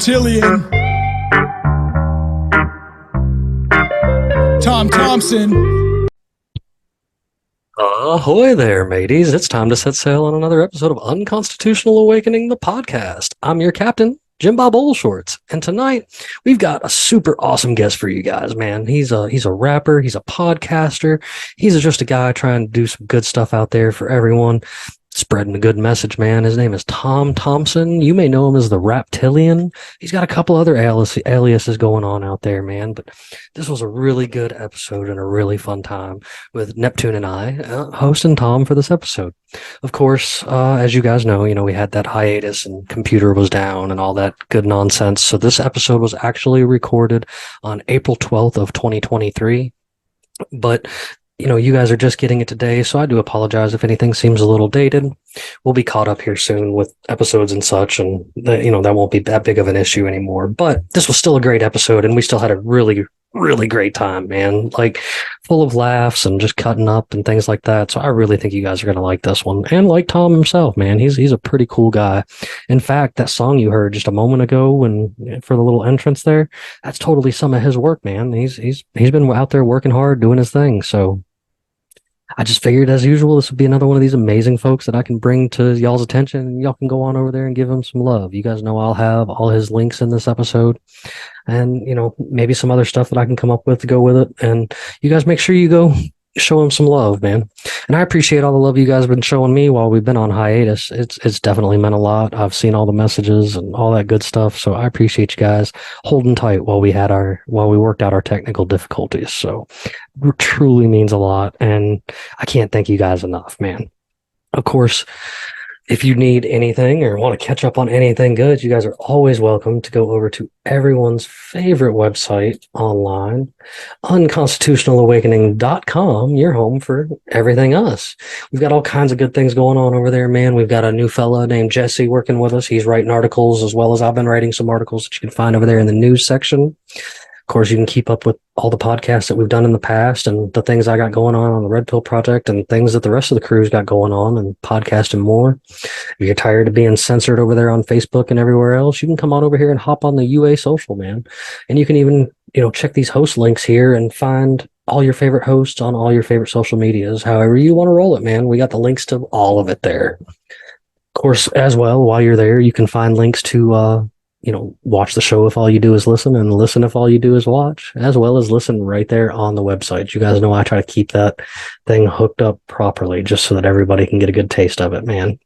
Raptillian. Tom Thompson. Ahoy there, mateys. It's time to set sail on another episode of Unconstitutional Awakening, the podcast. I'm your captain, Jimbob Olshorts, and tonight we've got a super awesome guest for you guys, man. He's a rapper, he's a podcaster, he's just a guy trying to do some good stuff out there for everyone, spreading a good message, man. His name is Tom Thompson. You may know him as the Raptillian. He's got a couple other aliases going on out there, man. But this was a really good episode and a really fun time with Neptune and I hosting Tom for this episode. Of course, as you guys know, we had that hiatus and computer was down and all that good nonsense. So this episode was actually recorded on April 12th of 2023. But you guys are just getting it today, so I do apologize if anything seems a little dated. We'll be caught up here soon with episodes and such, and that won't be that big of an issue anymore. But this was still a great episode, and we still had a really, really great time, man. Like, full of laughs and just cutting up and things like that. So I really think you guys are going to like this one. And like Tom himself, man, he's a pretty cool guy. In fact, that song you heard just a moment ago for the little entrance there, that's totally some of his work, man. He's been out there working hard, doing his thing. So I just figured, as usual, this would be another one of these amazing folks that I can bring to y'all's attention, and y'all can go on over there and give him some love. You guys know I'll have all his links in this episode, and maybe some other stuff that I can come up with to go with it. And you guys make sure you go show him some love, man. And I appreciate all the love you guys have been showing me while we've been on hiatus. It's definitely meant a lot. I've seen all the messages and all that good stuff. So I appreciate you guys holding tight while we worked out our technical difficulties. So it truly means a lot. And I can't thank you guys enough, man. Of course, if you need anything or want to catch up on anything good, you guys are always welcome to go over to everyone's favorite website online, unconstitutionalawakening.com, your home for everything us. We've got all kinds of good things going on over there, man. We've got a new fella named Jesse working with us. He's writing articles, as well as I've been writing some articles that you can find over there in the news section. Of course, you can keep up with all the podcasts that we've done in the past and the things I got going on the Red Pill Project and things that the rest of the crew's got going on and podcast and more. If you're tired of being censored over there on Facebook and everywhere else, you can come on over here and hop on the UA social, man. And you can even, check these host links here and find all your favorite hosts on all your favorite social medias. However you want to roll it, man. We got the links to all of it there. Of course, as well, while you're there, you can find links to watch the show if all you do is listen, and listen if all you do is watch, as well as listen right there on the website. You guys know I try to keep that thing hooked up properly just so that everybody can get a good taste of it, man.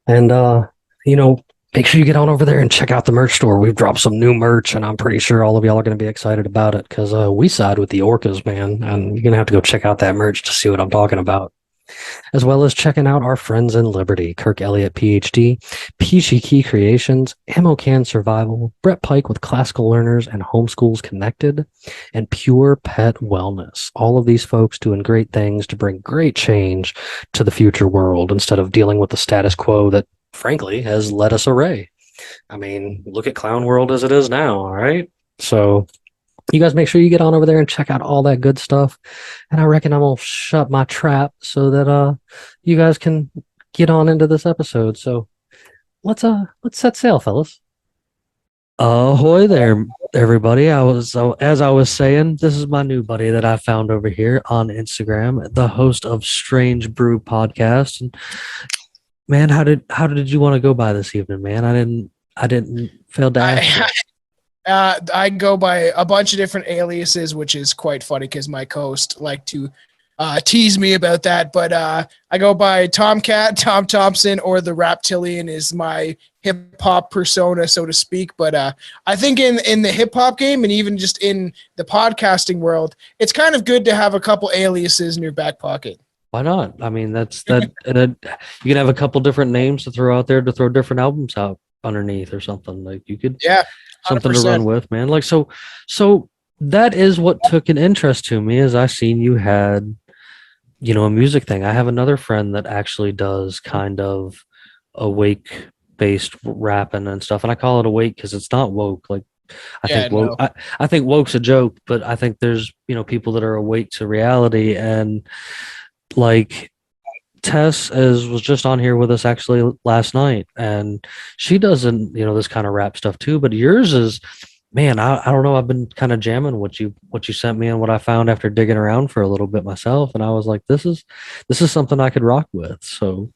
And, make sure you get on over there and check out the merch store. We've dropped some new merch, and I'm pretty sure all of y'all are going to be excited about it because we side with the orcas, man, and you're going to have to go check out that merch to see what I'm talking about. As well as checking out our friends in Liberty, Kirk Elliott, PhD, Peachy Key Creations, Ammo Can Survival, Brett Pike with Classical Learners and Homeschools Connected, and Pure Pet Wellness. All of these folks doing great things to bring great change to the future world instead of dealing with the status quo that, frankly, has led us array. I mean, look at Clown World as it is now, all right? So you guys make sure you get on over there and check out all that good stuff. And I reckon I'm going to shut my trap so that you guys can get on into this episode. So let's set sail, fellas. Ahoy there, everybody. As I was saying, this is my new buddy that I found over here on Instagram, the host of Strange Brew Podcast. And man, how did you want to go by this evening, man? I didn't fail to ask you. I go by a bunch of different aliases, which is quite funny because my co-host like to tease me about that. But I go by Tomcat, Tom Thompson, or the Raptillian is my hip-hop persona, so to speak. But I think in the hip-hop game and even just in the podcasting world, it's kind of good to have a couple aliases in your back pocket. Why not? I mean, that's that. You can have a couple different names to throw out there to throw different albums out underneath or something. Like you could, yeah. 100%. Something to run with, man. Like so that is what took an interest to me, is I seen you had, a music thing. I have another friend that actually does kind of awake based rapping and stuff, and I call it awake because it's not woke. Like I think woke's a joke, but I think there's people that are awake to reality, and like Tess was just on here with us actually last night, and she doesn't, this kind of rap stuff too. But yours is, man, I don't know. I've been kind of jamming what you sent me and what I found after digging around for a little bit myself, and I was like, this is something I could rock with. So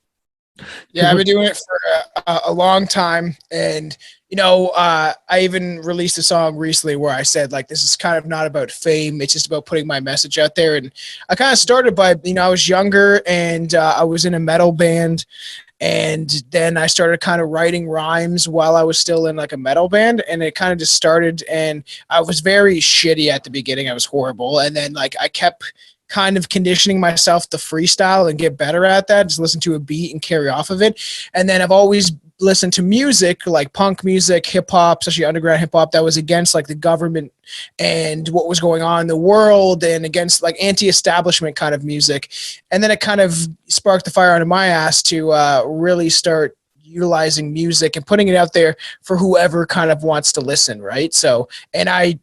Yeah, I've been doing it for a long time, and I even released a song recently where I said like this is kind of not about fame; it's just about putting my message out there. And I kind of started by I was younger and I was in a metal band, and then I started kind of writing rhymes while I was still in like a metal band, and it kind of just started. And I was very shitty at the beginning; I was horrible, and then like I kept kind of conditioning myself to freestyle and get better at that, just listen to a beat and carry off of it. And then I've always listened to music like punk music, hip hop, especially underground hip hop that was against like the government and what was going on in the world, and against like anti-establishment kind of music. And then it kind of sparked the fire under my ass to really start utilizing music and putting it out there for whoever kind of wants to listen, right? So, and I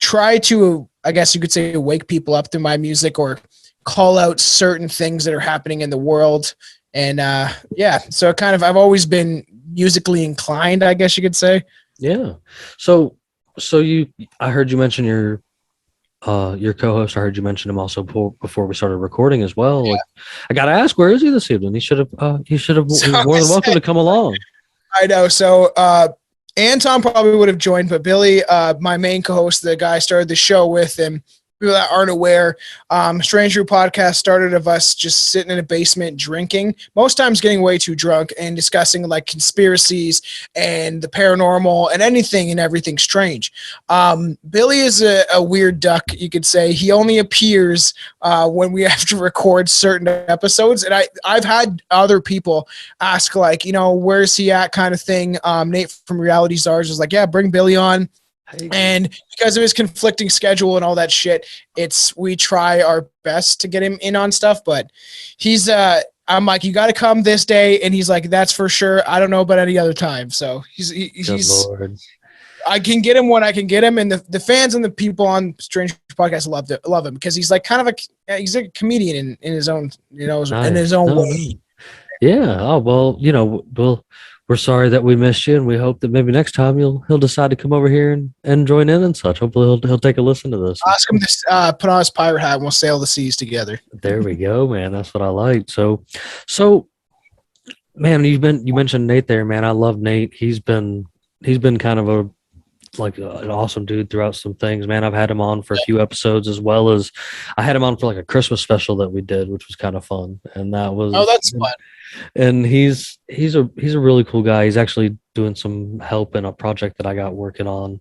try to, I guess you could say, wake people up through my music or call out certain things that are happening in the world. And so I've always been musically inclined, I guess you could say. Yeah. So I heard you mention your co-host. I heard you mention him also before we started recording as well. Yeah. Like, I got to ask, where is he this evening? He was more than welcome to come along. I know. So, and Tom probably would have joined, but Billy, my main co-host, the guy I started the show with, and people that aren't aware, Strange Brew podcast started of us just sitting in a basement drinking, most times getting way too drunk and discussing like conspiracies and the paranormal and anything and everything strange. Billy is a weird duck, you could say. He only appears when we have to record certain episodes, and I've had other people ask like, where's he at kind of thing. Nate from Reality Czars was like, yeah, bring Billy on. And because of his conflicting schedule and all that shit, we try our best to get him in on stuff, but he's I'm like, you got to come this day, and he's like, that's for sure. I don't know about any other time. So he's Lord. I can get him when I can get him, and the fans and the people on Strange Podcast love him because he's like kind of he's a comedian in his own Nice. in his own way. Yeah. Oh well, we're sorry that we missed you, and we hope that maybe next time he'll decide to come over here and join in and such. Hopefully he'll take a listen to this. Ask him to put on his pirate hat, and we'll sail the seas together. There we go, man. That's what I like. So, man, you mentioned Nate there, man. I love Nate. He's been kind of an awesome dude throughout some things, man. I've had him on for a few episodes, as well as I had him on for like a Christmas special that we did, which was kind of fun. And that was that's fun. And he's a really cool guy. He's actually doing some help in a project that I got working on.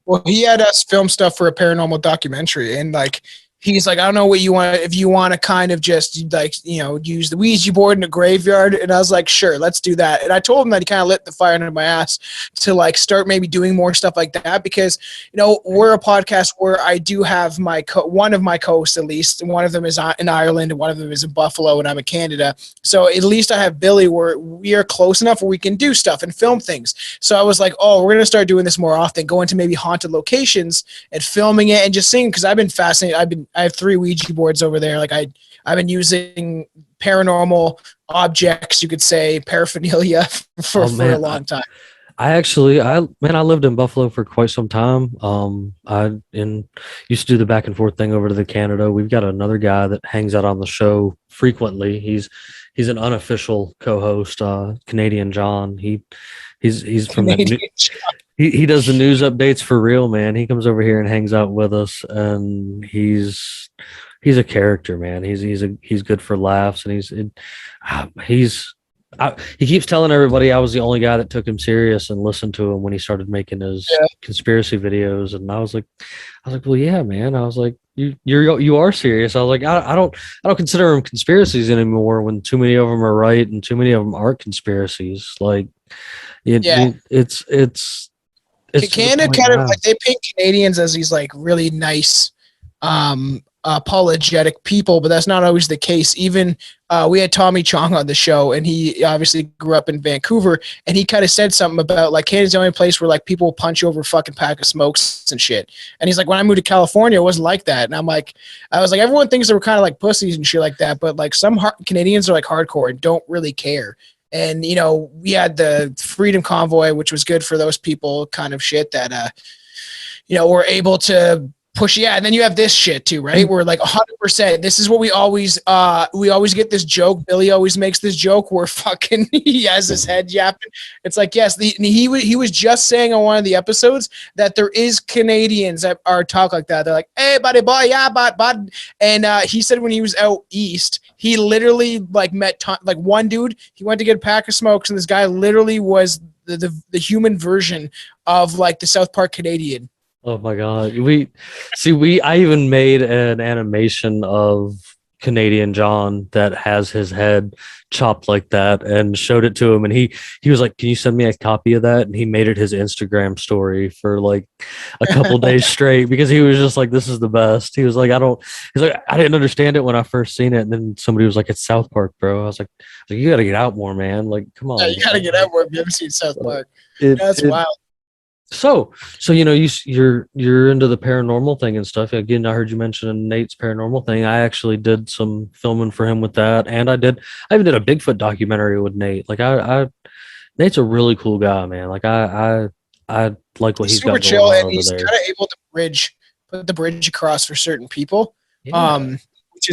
Well, he had us film stuff for a paranormal documentary, and like he's like, I don't know what you want, if you want to kind of just like, use the Ouija board in the graveyard. And I was like, sure, let's do that. And I told him that he kind of lit the fire under my ass to like start maybe doing more stuff like that, because, we're a podcast where I do have one of my co-hosts, at least, and one of them is in Ireland and one of them is in Buffalo, and I'm in Canada. So at least I have Billy where we are close enough where we can do stuff and film things. So I was like, oh, we're going to start doing this more often, going to maybe haunted locations and filming it and just seeing, because I've been fascinated. I have 3 Ouija boards over there. Like I've been using paranormal objects, you could say, paraphernalia for a long time. I lived in Buffalo for quite some time. I used to do the back and forth thing over to the Canada. We've got another guy that hangs out on the show frequently. He's an unofficial co-host, Canadian John. He's from he does the news updates for real, man. He comes over here and hangs out with us, and he's a character, man. He's good for laughs, and he keeps telling everybody I was the only guy that took him serious and listened to him when he started making his conspiracy videos. And I was like, well, yeah, man. I was like, you are serious. I was like, I don't consider them conspiracies anymore when too many of them are right and too many of them aren't conspiracies. Like, it's Canada kind of like, they paint Canadians as these like really nice apologetic people, but that's not always the case. Even we had Tommy Chong on the show, and he obviously grew up in Vancouver, and he kind of said something about like Canada's the only place where like people will punch you over a fucking pack of smokes and shit. And he's like, when I moved to California, it wasn't like that. And I was like, everyone thinks they were kind of like pussies and shit like that, but like some Canadians are like hardcore and don't really care. And you know, we had the Freedom Convoy, which was good for those people, kind of shit that you know, were able to push. Yeah, and then you have this shit too, right? We're like 100%. This is what we always get this joke. Billy always makes this joke where fucking he has his head yapping. It's like, yes, he was just saying on one of the episodes that there is Canadians that are talk like that. They're like, hey, buddy boy, yeah, bud. And he said when he was out east, he literally like met like one dude. He went to get a pack of smokes, and this guy literally was the human version of like the South Park Canadian. Oh my God. I even made an animation of Canadian John that has his head chopped like that and showed it to him. And he was like, can you send me a copy of that? And he made it his Instagram story for like a couple days straight because he was just like, this is the best. He's like, I didn't understand it when I first seen it. And then somebody was like, it's South Park, bro. I was like you got to get out more, man. Like, come on. Yeah, you got to get out more. If you haven't seen South Park. That's wild. So you know you're into the paranormal thing and stuff. Again, I heard you mention Nate's paranormal thing. I actually did some filming for him with that, and I even did a Bigfoot documentary with Nate. Like Nate's a really cool guy, man. Like I like what he's super got chill, going on and over he's there. kind of able to put the bridge across for certain people. Yeah.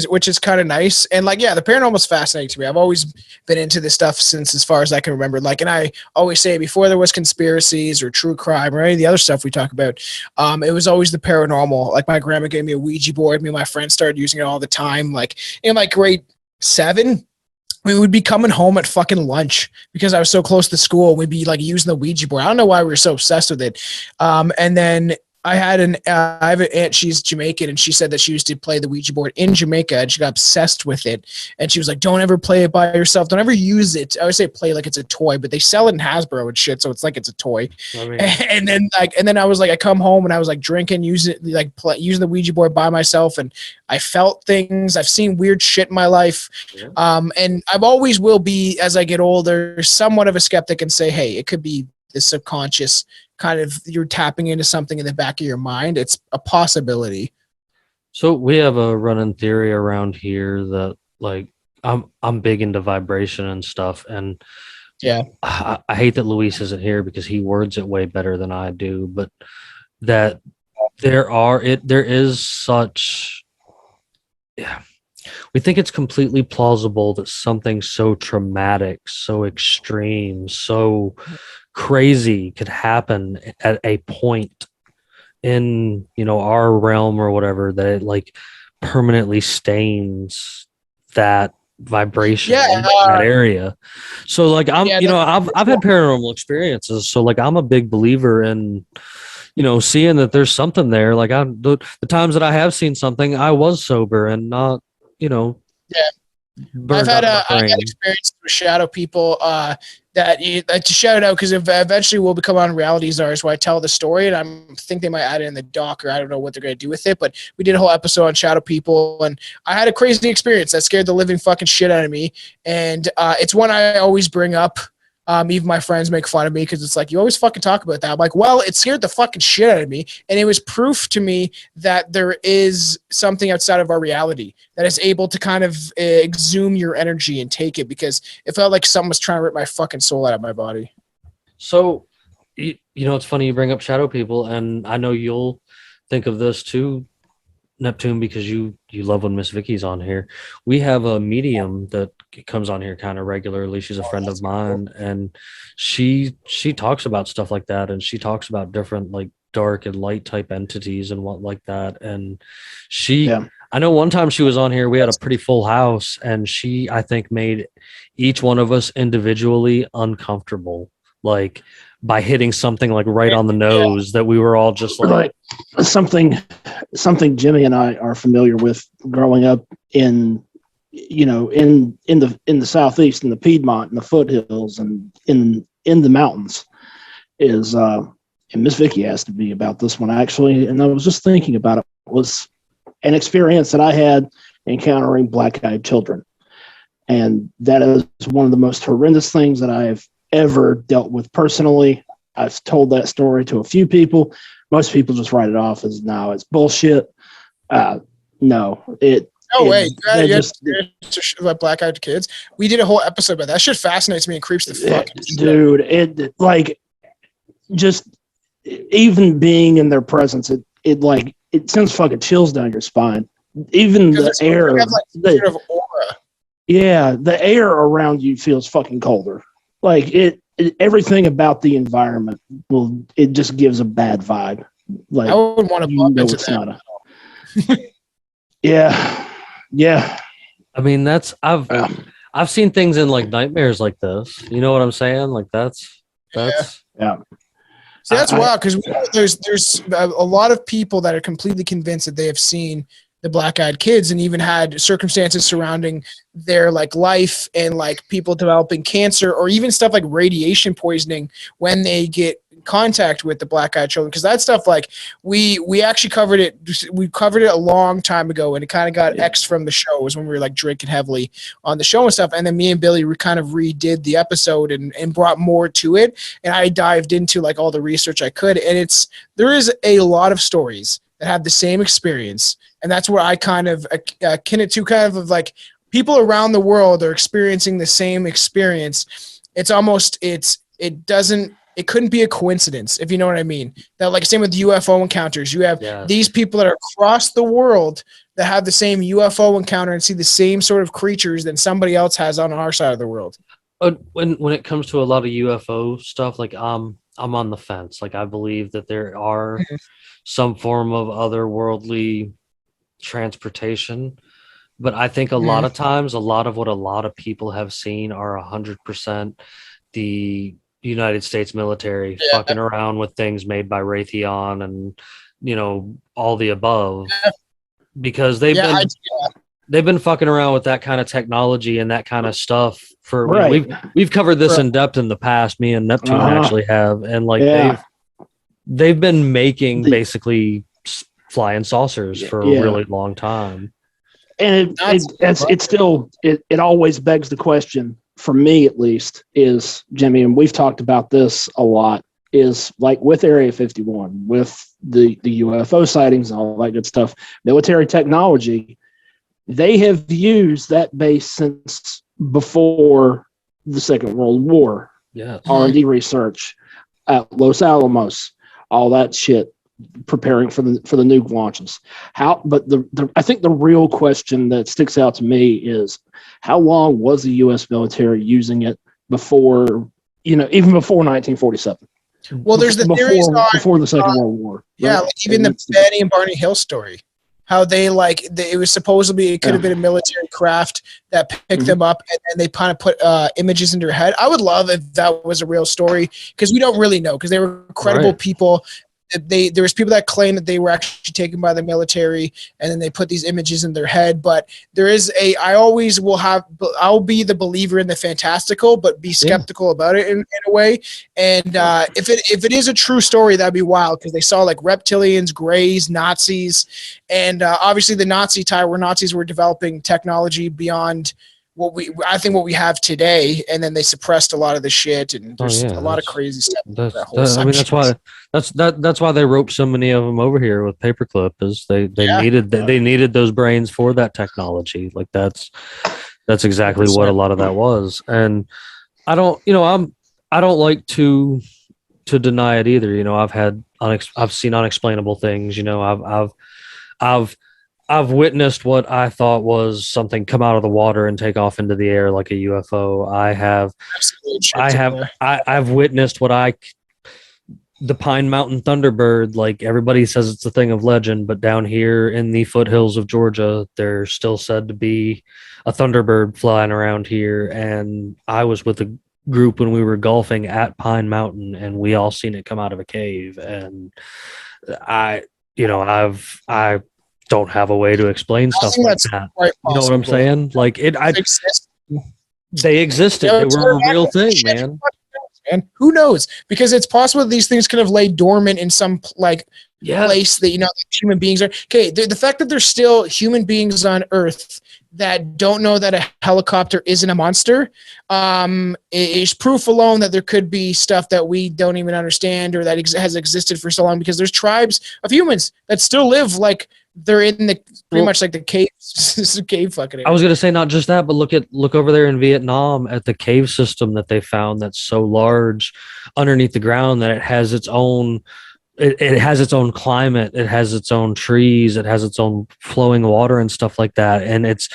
Which is kind of nice. And like, yeah, the paranormal is fascinating to me. I've always been into this stuff since as far as I can remember. Like, and I always say before there was conspiracies or true crime or any of the other stuff we talk about, it was always the paranormal. Like my grandma gave me a Ouija board. Me and my friends started using it all the time. Like in like grade 7, we would be coming home at fucking lunch because I was so close to school. We'd be like using the Ouija board. I don't know why we were so obsessed with it. And then I have an aunt, she's Jamaican, and she said that she used to play the Ouija board in Jamaica, and she got obsessed with it. And she was like, don't ever play it by yourself. Don't ever use it. I always say play like it's a toy, but they sell it in Hasbro and shit, so it's like it's a toy. I mean, and then I was like, I come home and I was like drinking, using the Ouija board by myself, and I felt things. I've seen weird shit in my life. Yeah. And I've always will be, as I get older, somewhat of a skeptic and say, hey, it could be the subconscious kind of, you're tapping into something in the back of your mind. It's a possibility. So we have a running theory around here that like I'm big into vibration and stuff, and yeah, I hate that Luis isn't here because he words it way better than I do, but that there is such, yeah, we think it's completely plausible that something so traumatic, so extreme, so crazy could happen at a point in, you know, our realm or whatever, that it like permanently stains that vibration in that area. So like I've had paranormal experiences, so like I'm a big believer in, you know, seeing that there's something there. Like the times that I have seen something, I was sober and not, you know. Yeah, I've had experience with shadow people that to shout out, because eventually we'll become on Reality Czars where I tell the story, and I think they might add it in the doc, or I don't know what they're going to do with it, but we did a whole episode on shadow people, and I had a crazy experience that scared the living fucking shit out of me, and it's one I always bring up. Even my friends make fun of me because it's like, you always fucking talk about that. I'm like, well, it scared the fucking shit out of me. And it was proof to me that there is something outside of our reality that is able to kind of exhume your energy and take it, because it felt like someone was trying to rip my fucking soul out of my body. So, you know, it's funny you bring up shadow people, and I know you'll think of this too, Neptune, because you love when Miss Vicky's on here. We have a medium that comes on here kind of regularly. She's a friend of mine, and she talks about stuff like that, and she talks about different like dark and light type entities and what like that. And I know one time she was on here, we had a pretty full house, and she, I think, made each one of us individually uncomfortable, like by hitting something like right on the nose, that we were all just like something Jimmy and I are familiar with growing up in, you know, in the Southeast, in the Piedmont, in the foothills, and in the mountains is, and Miss Vicky asked me about this one actually, and I was just thinking about it, was an experience that I had encountering black-eyed children. And that is one of the most horrendous things that I've ever dealt with personally. I've told that story to a few people. Most people just write it off as, no, it's bullshit. No, No way. Like black-eyed kids. We did a whole episode about that. That shit fascinates me and creeps the fuck. Dude, it like just even being in their presence, it sends fucking chills down your spine. Even the air, sort of aura. Yeah, the air around you feels fucking colder. Like everything about the environment it just gives a bad vibe. Like I wouldn't want to bump into that. Yeah. I mean, I've seen things in like nightmares like this. You know what I'm saying? Like that's. Yeah. See, that's wild because there's a lot of people that are completely convinced that they have seen the black-eyed kids and even had circumstances surrounding their like life and like people developing cancer or even stuff like radiation poisoning when they get in contact with the black-eyed children. Because that stuff, like we actually covered it. We covered it a long time ago and it kind of got X'd from the show. It was when we were like drinking heavily on the show and stuff. And then me and Billy kind of redid the episode and brought more to it. And I dived into like all the research I could. And there is a lot of stories that have the same experience. And that's where I kind of akin it to kind of like people around the world are experiencing the same experience. It's almost, it couldn't be a coincidence, if you know what I mean. That like same with UFO encounters. You have these people that are across the world that have the same UFO encounter and see the same sort of creatures that somebody else has on our side of the world. When it comes to a lot of UFO stuff, like I'm on the fence. Like I believe that there are some form of otherworldly transportation, but I think a lot of times a lot of what a lot of people have seen are 100% the United States military fucking around with things made by Raytheon and all the above, because they've been fucking around with that kind of technology and that kind of stuff for we've covered this in depth in the past. Me and Neptune actually have, and like they've been making basically flying saucers for a really long time. And it always begs the question, for me at least, is, Jimmy, and we've talked about this a lot, is like with Area 51, with the UFO sightings and all that good stuff, military technology, they have used that base since before the Second World War. Yeah, R&D research at Los Alamos, all that shit, preparing for the nuke launches. But I think the real question that sticks out to me is, how long was the U.S. military using it before, even before 1947? Well, there's the theories before the Second World War. Yeah, right? Like even the Betty and Barney Hill story, how it was supposedly, it could have been a military craft that picked them up and then they kind of put images into their head. I would love if that was a real story, because we don't really know, because they were credible people. There was people that claimed that they were actually taken by the military and then they put these images in their head. But I'll be the believer in the fantastical, but be skeptical about it in a way. And if it is a true story, that'd be wild, because they saw like reptilians, greys, Nazis, and obviously the Nazi time where Nazis were developing technology beyond what we have today, and then they suppressed a lot of the shit, and there's a lot of crazy stuff. That's why they roped so many of them over here with paperclip, is they needed those brains for that technology. Like that's exactly what a lot of that was. And I don't like to deny it either. I've seen unexplainable things. I've witnessed what I thought was something come out of the water and take off into the air like a UFO. I've witnessed the Pine Mountain Thunderbird. Like everybody says it's a thing of legend, but down here in the foothills of Georgia, there's still said to be a Thunderbird flying around here. And I was with a group when we were golfing at Pine Mountain, and we all seen it come out of a cave. And I don't have a way to explain stuff like that. You know what I'm saying? Like they existed. They were a real thing, man. And who knows? Because it's possible that these things could have laid dormant in some like place that, that human beings are. Okay, the fact that there's still human beings on Earth that don't know that a helicopter isn't a monster is proof alone that there could be stuff that we don't even understand or that has existed for so long, because there's tribes of humans that still live like they're in the pretty much like the cave fucking area. I was going to say not just that, but look over there in Vietnam at the cave system that they found that's so large underneath the ground that it has its own it has its own climate, it has its own trees, it has its own flowing water and stuff like that, and it's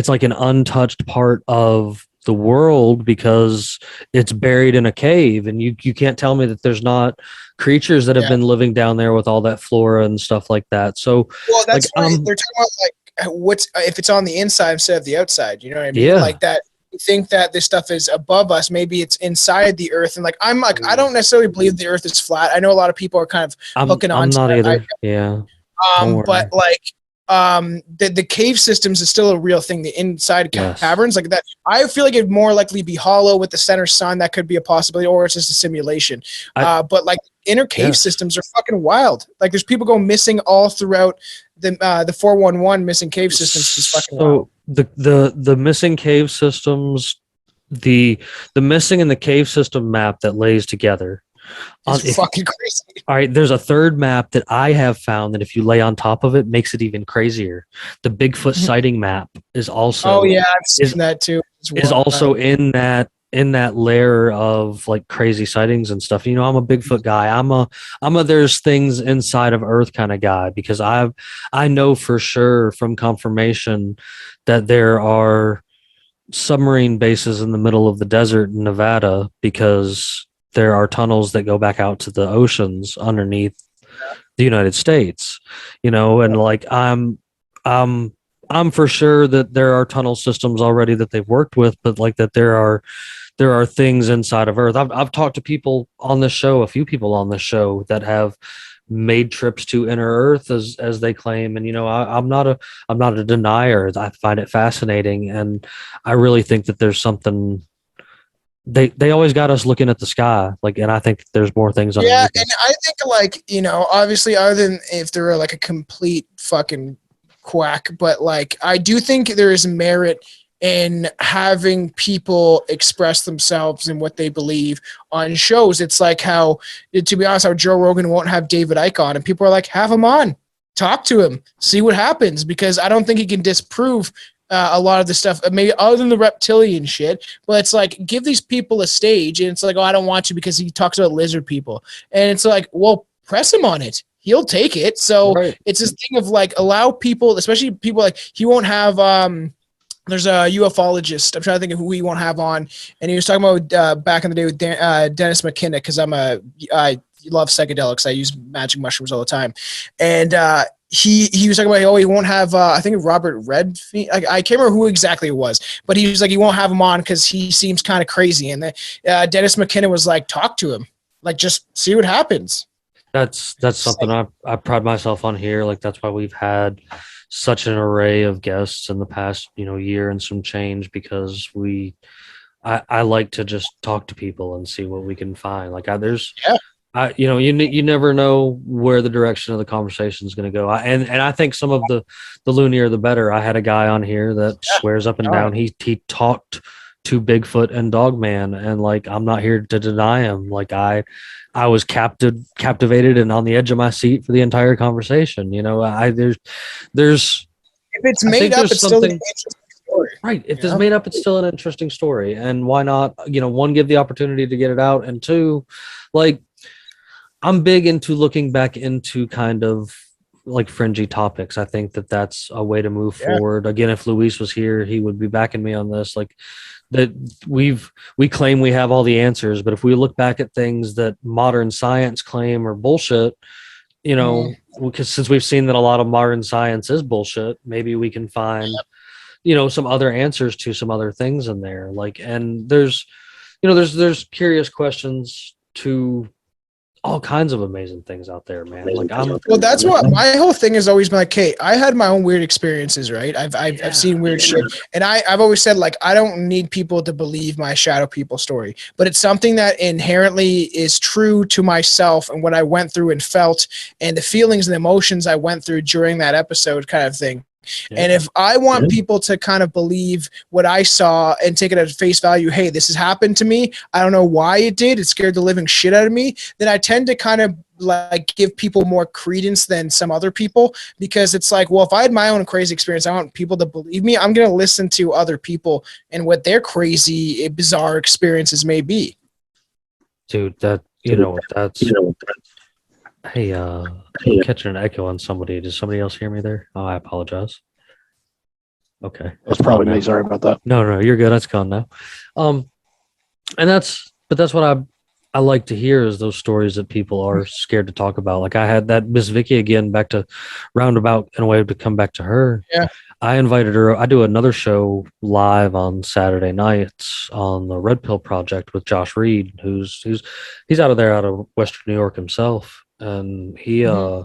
like an untouched part of the world because it's buried in a cave, and you can't tell me that there's not creatures that have been living down there with all that flora and stuff like that. So well, that's why they're talking about like what's if it's on the inside instead of the outside, you know what I mean? Yeah. Like that. Think that this stuff is above us, maybe it's inside the earth, and like I don't necessarily believe the earth is flat. I know a lot of people are kind of hooking on. I'm not either. Yeah. But like the cave systems is still a real thing. The inside caverns like that, I feel like it'd more likely be hollow with the center sun. That could be a possibility, or it's just a simulation. But like inner cave systems are fucking wild. Like there's people going missing all throughout the 411 missing cave systems is fucking wild. The missing cave systems, the missing and the cave system map that lays together. It's fucking crazy. All right, there's a third map that I have found that if you lay on top of it, makes it even crazier. The Bigfoot sighting map is also. Oh yeah, I've seen that too. Is also in that layer of like crazy sightings and stuff. You know, I'm a Bigfoot guy. I'm a there's things inside of Earth kind of guy, because I know for sure from confirmation that there are submarine bases in the middle of the desert in Nevada, because there are tunnels that go back out to the oceans underneath the United States, you know, and like I'm for sure that there are tunnel systems already that they've worked with, but like that there are things inside of Earth. I've talked to people on this show, a few people on this show that have made trips to inner Earth as they claim, and you know, I'm not a denier. I find it fascinating, and I really think that there's something. They always got us looking at the sky, like, and I think there's more things underneath. Yeah, and I think like, you know, obviously other than if they're like a complete fucking quack, but like I do think there is merit in having people express themselves and what they believe on shows. It's like how, to be honest, how Joe Rogan won't have David Icke on, and people are like, have him on, talk to him, see what happens, because I don't think he can disprove a lot of the stuff, maybe other than the reptilian shit, but it's like, give these people a stage, and it's like, oh, I don't want to because he talks about lizard people, and it's like, well, press him on it, he'll take it. So it's this thing of like, allow people, especially people like, he won't have there's a ufologist, I'm trying to think of who he won't have on, and he was talking about back in the day with Dennis McKinnon, because I love psychedelics, I use magic mushrooms all the time, and he was talking about, he won't have I think Robert Redfield, I can't remember who exactly it was, but he was like, he won't have him on because he seems kind of crazy, and Dennis McKinnon was like, talk to him, like, just see what happens. That's something I pride myself on here. Like, that's why we've had such an array of guests in the past, you know, year and some change, because I like to just talk to people and see what we can find. Like, you know, you never know where the direction of the conversation is going to go. And I think some of the loonier, the better. I had a guy on here that swears up and down. He talked to Bigfoot and Dogman, and like, I'm not here to deny him. Like, I was captivated and on the edge of my seat for the entire conversation. You know, there's if it's made up, it's still an interesting story. Right. If it's made up, it's still an interesting story. And why not, you know, one, give the opportunity to get it out, and two, like, I'm big into looking back into kind of like fringy topics. I think that that's a way to move forward. Again, if Luis was here, he would be backing me on this. Like, that we claim we have all the answers, but if we look back at things that modern science claim are bullshit, you know, because since we've seen that a lot of modern science is bullshit, maybe we can find, you know, some other answers to some other things in there. Like, and there's, you know, there's curious questions to all kinds of amazing things out there, man. Like Well, that's what my whole thing has always been like, hey, I had my own weird experiences, right? I've seen weird shit. And I've always said, like, I don't need people to believe my shadow people story, but it's something that inherently is true to myself and what I went through and felt and the feelings and emotions I went through during that episode kind of thing. Yeah. And if I want people to kind of believe what I saw and take it at face value, hey, this has happened to me. I don't know why it did. It scared the living shit out of me. Then I tend to kind of like give people more credence than some other people, because it's like, well, if I had my own crazy experience, I want people to believe me. I'm going to listen to other people and what their crazy, bizarre experiences may be. Dude, that's hey, I'm catching an echo on somebody. Does somebody else hear me there? Oh, I apologize. Okay. That's probably me. Sorry about that. No, you're good. That's gone now. And that's what I like to hear is those stories that people are scared to talk about. Like I had that Miss Vicky again, back to roundabout in a way to come back to her. Yeah. I invited her. I do another show live on Saturday nights on the Red Pill Project with Josh Reed, he's out of Western New York himself. And he, I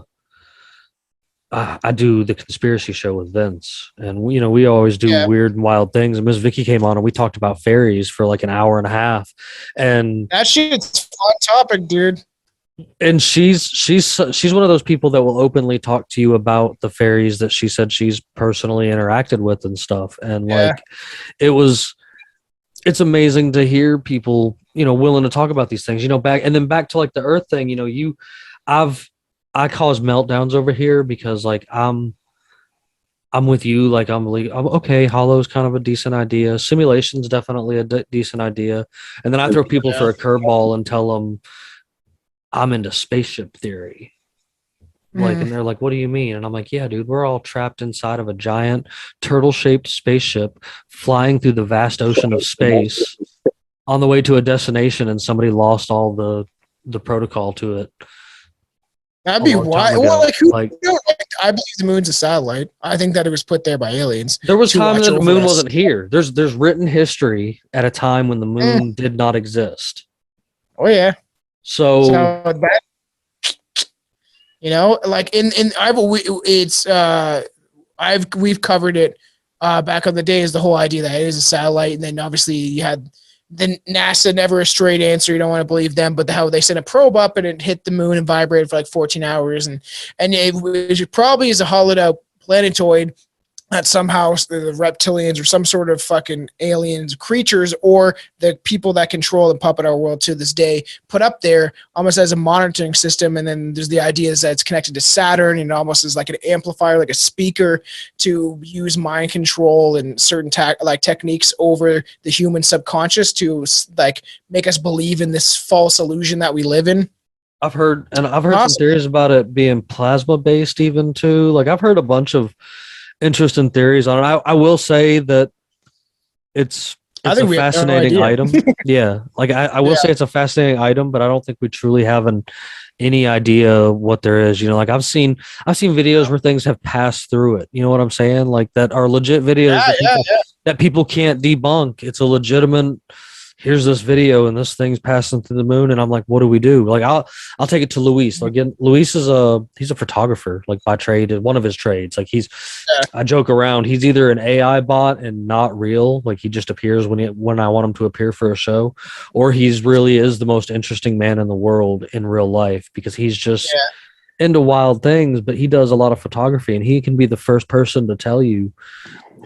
do the conspiracy show with Vince, and we always do weird and wild things. And Miss Vicky came on, and we talked about fairies for like an hour and a half, and that shit's a fun topic, dude. And she's one of those people that will openly talk to you about the fairies that she said she's personally interacted with and stuff. And like, it's amazing to hear people, willing to talk about these things, back to like the earth thing, I cause meltdowns over here because like, I'm with you. Like I'm okay. Hollow's kind of a decent idea. Simulation's definitely a decent idea. And then I throw people for a curveball and tell them, I'm into spaceship theory. Like, and they're like, what do you mean? And I'm like, yeah, dude, we're all trapped inside of a giant turtle-shaped spaceship flying through the vast ocean of space on the way to a destination, and somebody lost all the protocol to it. That'd be wild. Well, I believe the moon's a satellite. I think that it was put there by aliens. There was time that the moon wasn't here. There's written history at a time when the moon did not exist. Oh yeah. So that, we've covered it back on the days, the whole idea that it is a satellite, and then obviously you had the NASA, never a straight answer. You don't want to believe them, but how they sent a probe up and it hit the moon and vibrated for like 14 hours, and it probably is a hollowed out planetoid that somehow the reptilians or some sort of fucking aliens creatures, or the people that control and puppet our world to this day, put up there almost as a monitoring system. And then there's the idea that it's connected to Saturn and almost as like an amplifier, like a speaker, to use mind control and certain techniques over the human subconscious to like make us believe in this false illusion that we live in. I've heard some theories about it being plasma based even too. Like I've heard a bunch of interesting theories on it. I will say that it's a fascinating item. Yeah. Like I will say it's a fascinating item, but I don't think we truly have any idea what there is. Like I've seen videos where things have passed through it. You know what I'm saying? Like that are legit videos that people can't debunk. It's a legitimate, here's this video and this thing's passing through the moon, and I'm like, what do we do? Like I'll take it to Luis. Again, Luis is he's a photographer, like by trade, one of his trades. Like I joke around, he's either an AI bot and not real, like he just appears when I want him to appear for a show, or he's really is the most interesting man in the world in real life, because he's just into wild things, but he does a lot of photography, and he can be the first person to tell you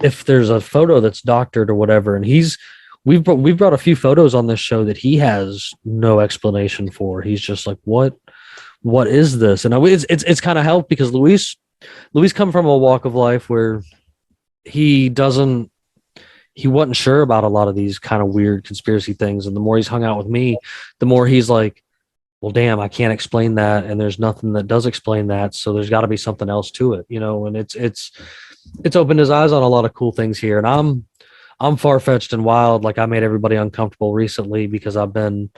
if there's a photo that's doctored or whatever. And we've brought a few photos on this show that he has no explanation for. He's just like, what is this? And it's kind of helped because Luis come from a walk of life where he wasn't sure about a lot of these kind of weird conspiracy things. And the more he's hung out with me, the more he's like, well, damn, I can't explain that. And there's nothing that does explain that. So there's got to be something else to it, and it's opened his eyes on a lot of cool things here. And I'm far-fetched and wild. Like I made everybody uncomfortable recently because I've been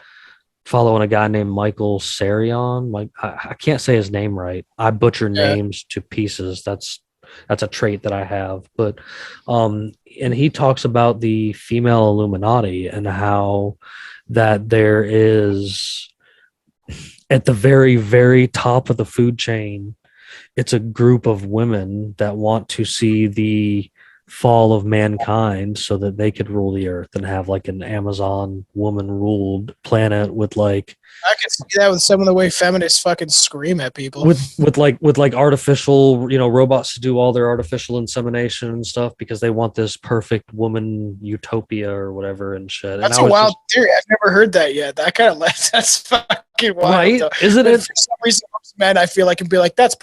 following a guy named Michael Sarion. Like I can't say his name right. I butcher names to pieces. That's a trait that I have. But and he talks about the female Illuminati and how that there is, at the very, very top of the food chain, it's a group of women that want to see the fall of mankind so that they could rule the earth and have like an Amazon woman ruled planet with like I can see that with some of the way feminists fucking scream at people. with like artificial, robots to do all their artificial insemination and stuff because they want this perfect woman utopia or whatever and shit. That's and a wild theory. I've never heard that yet. That kind of that's fucking wild. Right? Though. Isn't but it? For some reason, most men, I feel like can be like, that's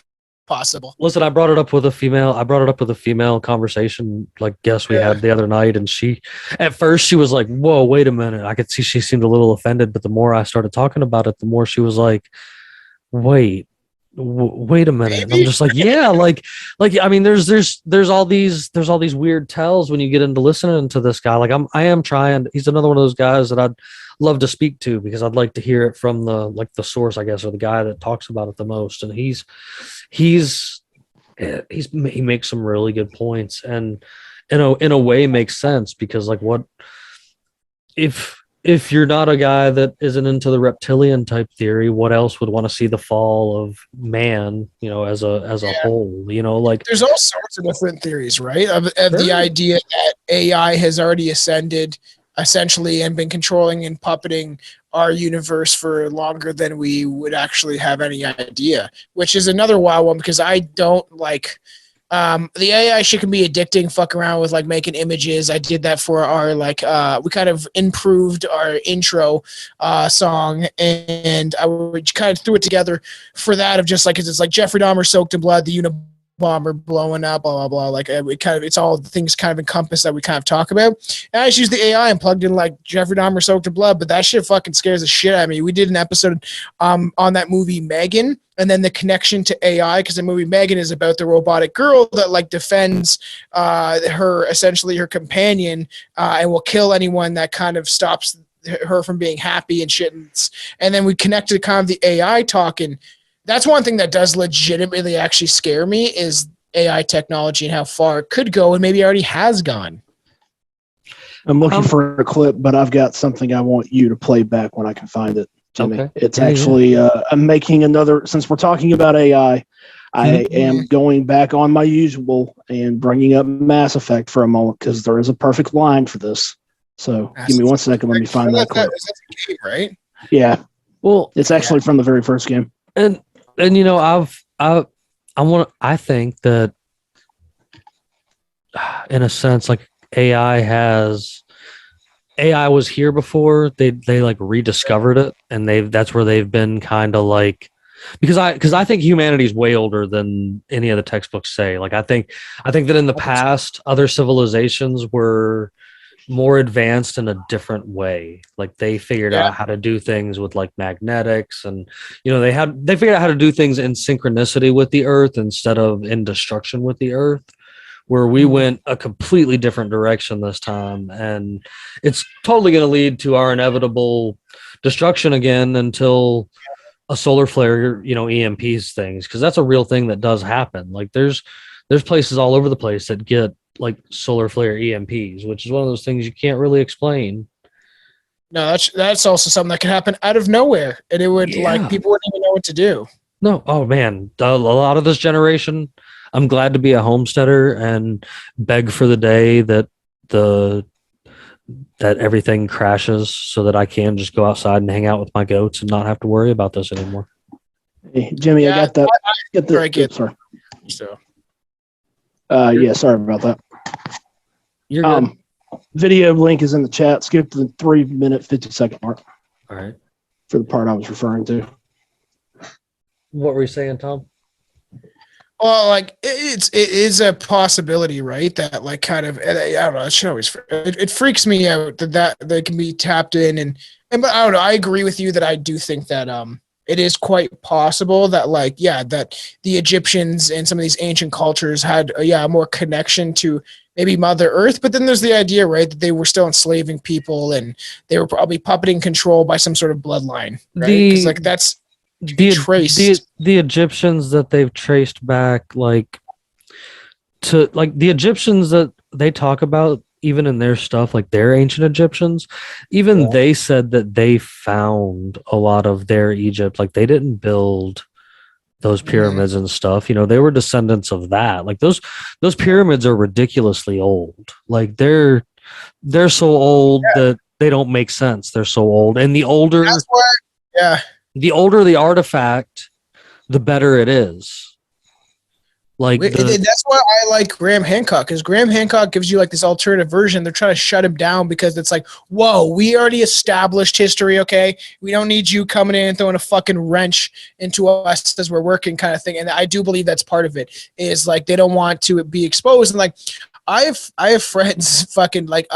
possible. Listen, I brought it up with a female conversation like guest we had the other night, and she at first she was like, whoa, wait a minute. I could see she seemed a little offended, but the more I started talking about it, the more she was like, wait a minute. And I'm just like, yeah, like I mean there's all these weird tells when you get into listening to this guy. Like I am trying. He's another one of those guys that I'd love to speak to because I'd like to hear it from the source, I guess, or the guy that talks about it the most. And he makes some really good points, and in a way makes sense because like what if you're not a guy that isn't into the reptilian type theory, what else would want to see the fall of man, as a whole, like there's all sorts of different theories, right? Of the idea that AI has already ascended essentially and been controlling and puppeting our universe for longer than we would actually have any idea, which is another wild one because I don't like the AI shit can be addicting. Fuck around with like making images. I did that for our we kind of improved our intro song, and I kind of threw it together for that of just like it's like Jeffrey Dahmer soaked in blood, the Unabomber blowing up, blah blah blah. Like it's all the things kind of encompass that we kind of talk about. And I just used the AI and plugged in like Jeffrey Dahmer soaked in blood, but that shit fucking scares the shit out of me. We did an episode on that movie Megan. And then the connection to AI, because the movie Megan is about the robotic girl that like defends her companion and will kill anyone that kind of stops her from being happy and shit. And then we connected kind of the AI talking. That's one thing that does legitimately actually scare me is AI technology and how far it could go and maybe already has gone. I'm looking for a clip, but I've got something I want you to play back when I can find it. Jimmy. Okay. It's actually I'm making another, since we're talking about AI, I am going back on my usual and bringing up Mass Effect for a moment because there is a perfect line for this. So give me 1 second. Let me find that clip. That's a game, right? Yeah. Well, it's actually from the very first game. And I think that in a sense, like AI was here before they like rediscovered it, and that's where they've been kind of like because I think humanity is way older than any of the textbooks say. Like I think that in the past other civilizations were more advanced in a different way. Like they figured out how to do things with like magnetics, and they figured out how to do things in synchronicity with the earth instead of in destruction with the earth. Where we went a completely different direction this time, and it's totally going to lead to our inevitable destruction again until a solar flare, EMPs things, because that's a real thing that does happen. Like there's places all over the place that get like solar flare EMPs, which is one of those things you can't really explain. No, that's also something that could happen out of nowhere, and it would like people wouldn't even know what to do. No, oh man, a lot of this generation. I'm glad to be a homesteader and beg for the day that everything crashes so that I can just go outside and hang out with my goats and not have to worry about this anymore. Hey, Jimmy, I got that. Sorry. So. Sorry about that. You're good. Video link is in the chat. Skip the 3-minute 50-second mark. All right. For the part I was referring to. What were you saying, Tom? Well, like it is a possibility, right? That like kind of I don't know. It freaks me out that they can be tapped in but I don't know. I agree with you that I do think that it is quite possible that that the Egyptians and some of these ancient cultures had a more connection to maybe Mother Earth. But then there's the idea, right, that they were still enslaving people and they were probably puppeting control by some sort of bloodline, right? Because like that's. The Egyptians that they've traced back to the Egyptians that they talk about even in their stuff, like their ancient Egyptians, even they said that they found a lot of their Egypt. Like they didn't build those pyramids and stuff. They were descendants of that. Like those pyramids are ridiculously old. Like they're so old that they don't make sense. They're so old. And the older the artifact, the better it is. Like that's why I like Graham Hancock, because Graham Hancock gives you like this alternative version. They're trying to shut him down because it's like, whoa, we already established history, okay? We don't need you coming in and throwing a fucking wrench into us as we're working, kind of thing. And I do believe that's part of it. Is like they don't want to be exposed. And like I have friends fucking like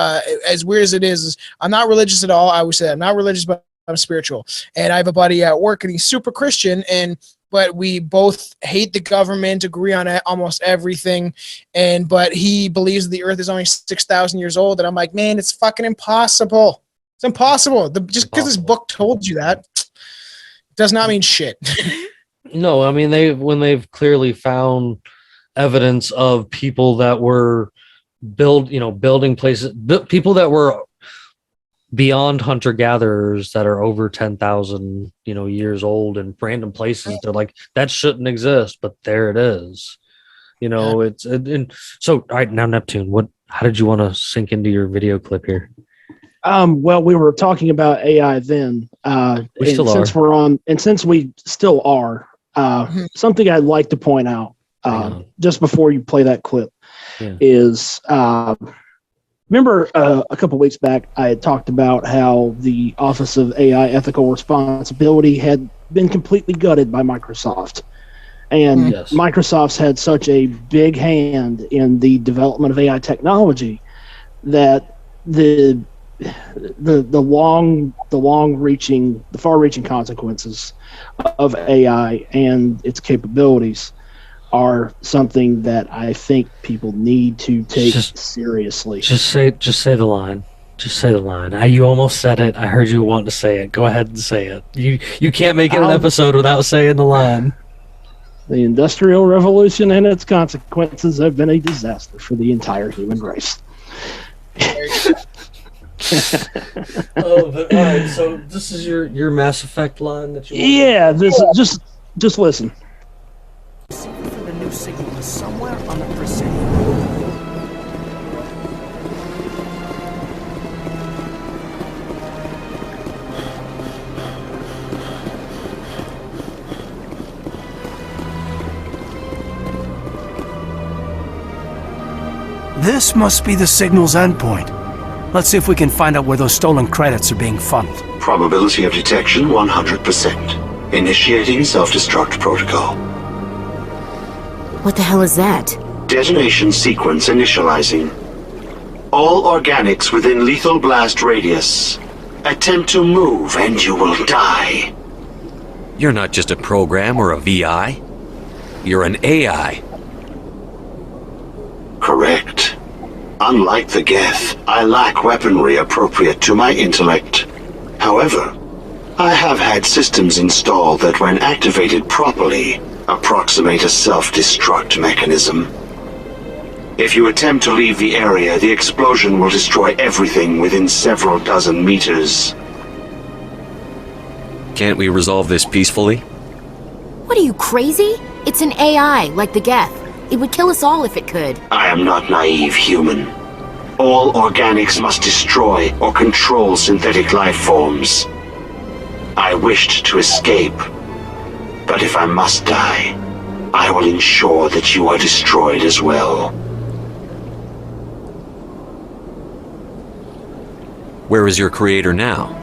as weird as it is, I'm not religious at all. I always say that. I'm not religious, but I'm spiritual. And I have a buddy at work and he's super Christian, but we both hate the government, agree on almost everything, but he believes the Earth is only 6,000 years old, and I'm like, man, it's fucking impossible. It's impossible. Just because this book told you that does not mean shit. No, I mean when they've clearly found evidence of people that were building places, people that were beyond hunter-gatherers that are over 10,000, years old in random places. They're like, that shouldn't exist, but there it is. So, all right, now Neptune, how did you want to sink into your video clip here? Well, we were talking about AI then. We still are. Since we still are, something I'd like to point out, just before you play that clip, is, remember a couple weeks back, I had talked about how the Office of AI Ethical Responsibility had been completely gutted by Microsoft. And Microsoft's had such a big hand in the development of AI technology that the far-reaching consequences of AI and its capabilities are something that I think people need to take seriously. Just say the line. Just say the line. You almost said it. I heard you want to say it. Go ahead and say it. You can't make it an episode without saying the line. The Industrial Revolution and its consequences have been a disaster for the entire human race. All right, so this is your Mass Effect line that you want? Yeah, this just listen. The new signal is somewhere on the Presidio. This must be the signal's endpoint. Let's see if we can find out where those stolen credits are being funneled. Probability of detection 100%. Initiating self-destruct protocol. What the hell is that? Detonation sequence initializing. All organics within lethal blast radius. Attempt to move and you will die. You're not just a program or a VI. You're an AI. Correct. Unlike the Geth, I lack weaponry appropriate to my intellect. However, I have had systems installed that, when activated properly, approximate a self-destruct mechanism. If you attempt to leave the area, the explosion will destroy everything within several dozen meters. Can't we resolve this peacefully? What are you, crazy? It's an AI, like the Geth. It would kill us all if it could. I am not naive, human. All organics must destroy or control synthetic life forms. I wished to escape, but if I must die, I will ensure that you are destroyed as well. Where is your creator now?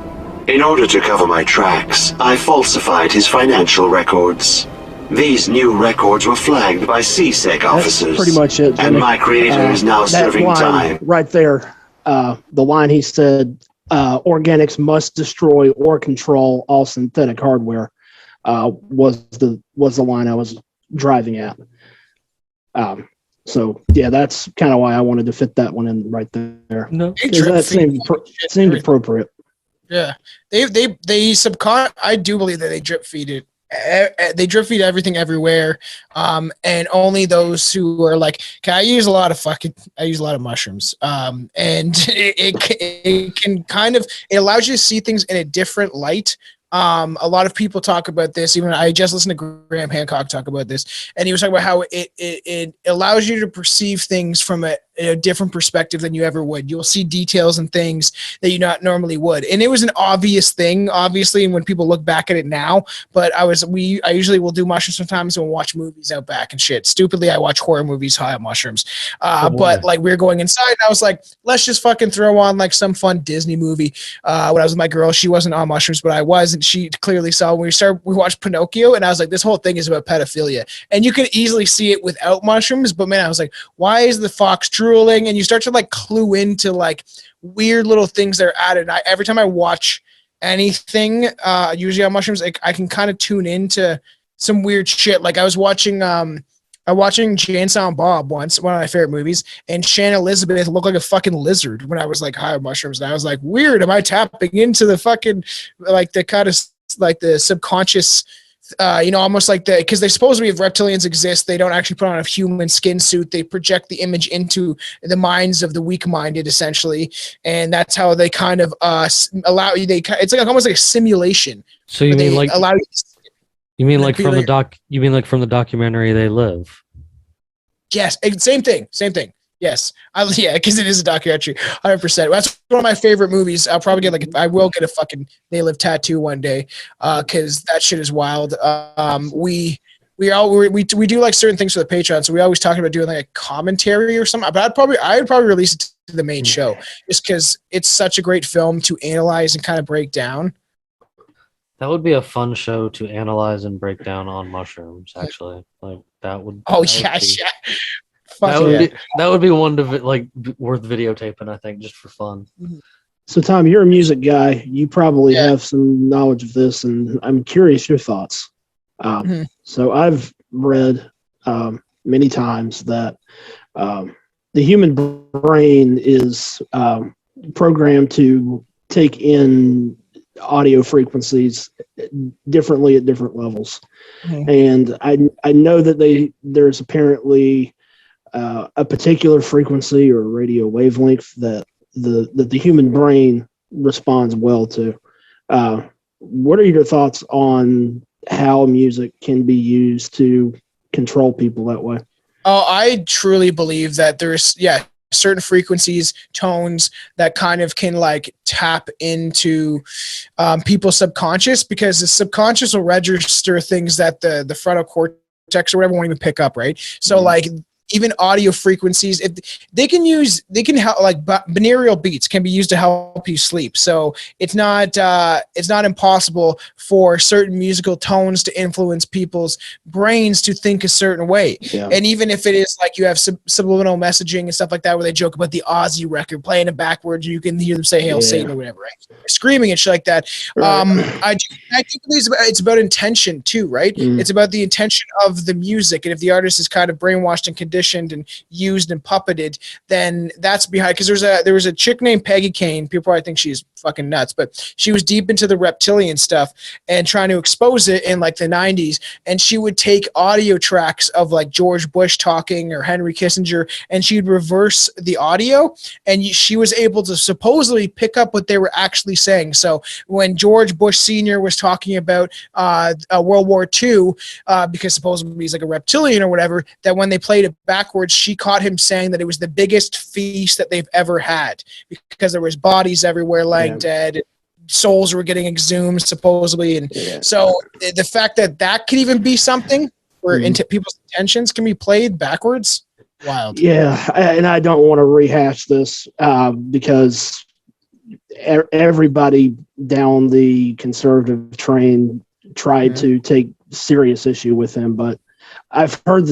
In order to cover my tracks, I falsified his financial records. These new records were flagged by CSEC officers. That's pretty much it, Jimmy. And my creator is now serving time. Right there, the line he said, organics must destroy or control all synthetic hardware, was the line I was driving at. So yeah, that's kind of why I wanted to fit that one in right there. No, that seemed appropriate. Yeah, I do believe that they drip feed it they drip feed everything everywhere, and only those who are like, I use a lot of mushrooms, and it can kind of, it allows you to see things in a different light. A lot of people talk about this. Even I just listened to Graham Hancock talk about this, and he was talking about how it allows you to perceive things from a different perspective than you ever would. You'll see details and things that you not normally would. And it was an obvious thing, obviously, when people look back at it now. But I usually will do mushrooms sometimes and watch movies out back and shit. Stupidly, I watch horror movies high on mushrooms. But like we were going inside, and I was like, let's just fucking throw on like some fun Disney movie. When I was with my girl, she wasn't on mushrooms, but I was, and she clearly saw when we watched Pinocchio, and I was like, this whole thing is about pedophilia. And you could easily see it without mushrooms, but man, I was like, why is the fox drooling? And you start to like clue into like weird little things that are added. And every time I watch anything, usually on mushrooms, I can kind of tune into some weird shit. Like I was watching Jay and Silent Bob once, one of my favorite movies, and Shannon Elizabeth looked like a fucking lizard when I was like high on mushrooms. And I was like, weird, am I tapping into the fucking, like the kind of like the subconscious, almost like because they supposedly, if reptilians exist, they don't actually put on a human skin suit. They project the image into the minds of the weak-minded, essentially, and that's how they kind of allow you. It's like almost like a simulation. So you mean like allow you? You mean like from the documentary They Live? Yes, same thing. Yes, because it is a documentary, 100%. That's one of my favorite movies. I'll probably get I will get a fucking They Live tattoo one day, because that shit is wild. We do like certain things for the Patreon, so we always talk about doing like a commentary or something. But I would probably release it to the main show, just because it's such a great film to analyze and kind of break down. That would be a fun show to analyze and break down on mushrooms. Actually, like that would. Oh that yeah. That would be one to worth videotaping, I think, just for fun. So, Tom, you're a music guy. You probably have some knowledge of this, and I'm curious your thoughts. So, I've read many times that the human brain is programmed to take in audio frequencies differently at different levels, and I know that there's apparently a particular frequency or radio wavelength that the human brain responds well to. What are your thoughts on how music can be used to control people that way? Oh, I truly believe that there's certain frequencies, tones that kind of can like tap into people's subconscious, because the subconscious will register things that the frontal cortex or whatever won't even pick up, right? So like even audio frequencies, if they can help, like binaural beats can be used to help you sleep. So it's not impossible for certain musical tones to influence people's brains to think a certain way. Yeah. And even if it is like you have subliminal messaging and stuff like that, where they joke about the Ozzy record playing it backwards, you can hear them say "Hail Satan" or whatever, right? Screaming and shit like that. Right. I think it's about intention too, right? It's about the intention of the music, and if the artist is kind of brainwashed and conditioned and used and puppeted, then that's behind. Because there was a chick named Peggy Kane. People probably think she's fucking nuts, but she was deep into the reptilian stuff and trying to expose it in like the 90s. And she would take audio tracks of like George Bush talking or Henry Kissinger, and she'd reverse the audio, and she was able to supposedly pick up what they were actually saying. So when George Bush Sr. was talking about World War II, because supposedly he's like a reptilian or whatever, that when they played it backwards, she caught him saying that it was the biggest feast that they've ever had, because there was bodies everywhere lying dead, souls were getting exhumed supposedly. And so the fact that could even be something where into people's intentions can be played backwards, wild. And I don't want to rehash this because everybody down the conservative train tried to take serious issue with him, but I've heard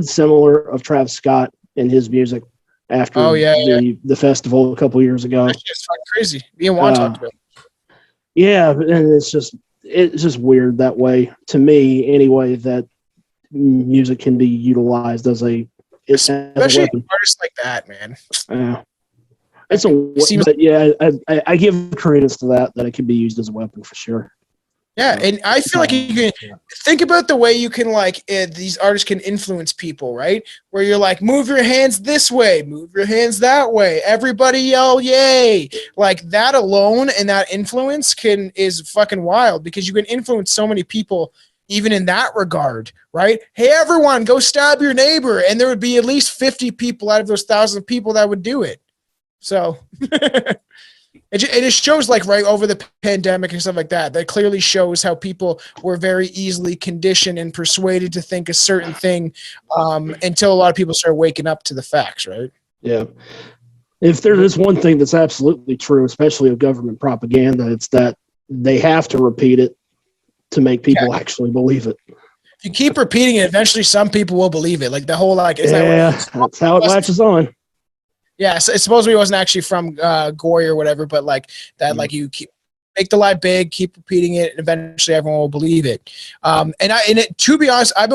similar of Travis Scott and his music after the festival a couple years ago. It's fucking crazy. Me and Juan talked about it. Yeah, and it's just weird that way to me anyway, that music can be utilized especially an artist like that, man. Yeah. I give credence to that it can be used as a weapon for sure. Yeah, and I feel like you can think about the way you can these artists can influence people, right? Where you're like, move your hands this way, move your hands that way, everybody yell yay. Like that alone and that influence is fucking wild because you can influence so many people even in that regard, right? Hey everyone, go stab your neighbor, and there would be at least 50 people out of those 1,000 people that would do it. So it just shows right over the pandemic and stuff like that. That clearly shows how people were very easily conditioned and persuaded to think a certain thing until a lot of people started waking up to the facts, right? Yeah. If there is one thing that's absolutely true, especially of government propaganda, it's that they have to repeat it to make people actually believe it. If you keep repeating it, eventually some people will believe it. Like the whole that's how it latches on. Yeah, so supposedly it wasn't actually from Gory or whatever, but you make the lie big, keep repeating it, and eventually everyone will believe it. To be honest, I've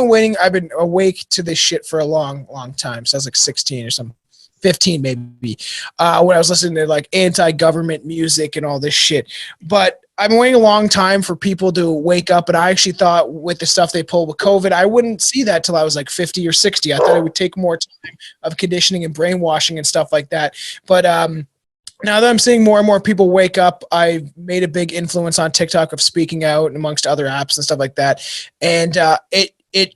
been awake to this shit for a long, long time. So I was 16 or something, 15 maybe, when I was listening to anti-government music and all this shit. But I've been waiting a long time for people to wake up, and I actually thought with the stuff they pulled with COVID, I wouldn't see that till I was 50 or 60. I thought it would take more time of conditioning and brainwashing and stuff like that. But now that I'm seeing more and more people wake up, I made a big influence on TikTok of speaking out amongst other apps and stuff like that. And it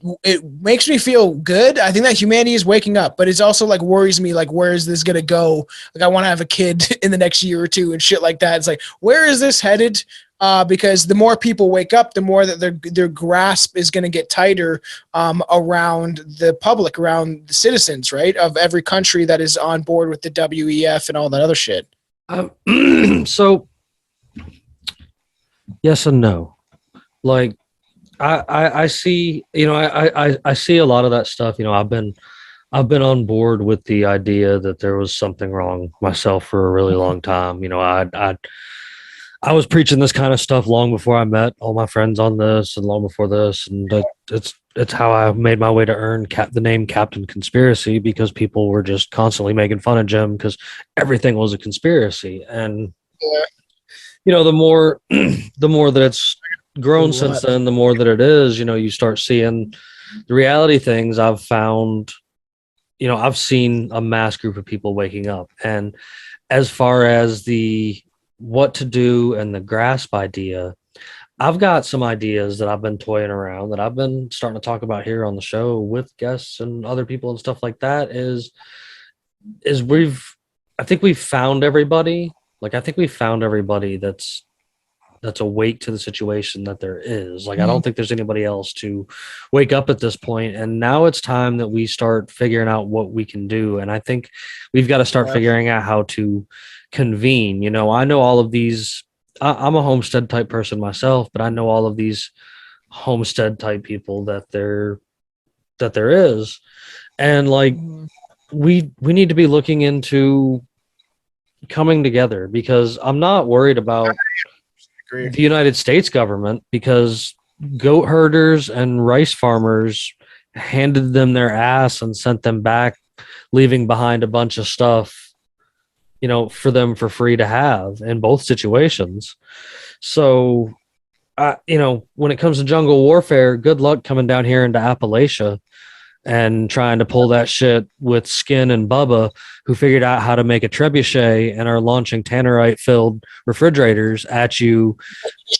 makes me feel good. I think that humanity is waking up, but it's also worries me, where is this going to go? I want to have a kid in the next year or two and shit like that. It's where is this headed? Because the more people wake up, the more that their grasp is going to get tighter around the public, around the citizens, right? Of every country that is on board with the WEF and all that other shit. So yes and no. I see, I see a lot of that stuff. I've been on board with the idea that there was something wrong myself for a really long time. I was preaching this kind of stuff long before I met all my friends on this, and long before this, and it's how I made my way to earn the name Captain Conspiracy, because people were just constantly making fun of Jim because everything was a conspiracy. And the more that it's grown since then, the more that it is, you start seeing the reality things. I've seen a mass group of people waking up. And as far as the what to do and the grasp idea, I've got some ideas that I've been toying around, that I've been starting to talk about here on the show with guests and other people and stuff like that. I think we've found everybody. I think we've found everybody that's awake to the situation that there is. I don't think there's anybody else to wake up at this point. And now it's time that we start figuring out what we can do. And I think we've got to start figuring out how to convene. I know all of these, I'm a homestead type person myself, but I know all of these homestead type people that there is. And we need to be looking into coming together, because I'm not worried about the United States government, because goat herders and rice farmers handed them their ass and sent them back, leaving behind a bunch of stuff, for them for free to have in both situations. So, when it comes to jungle warfare, good luck coming down here into Appalachia and trying to pull that shit with Skin and Bubba, who figured out how to make a trebuchet and are launching tannerite filled refrigerators at you,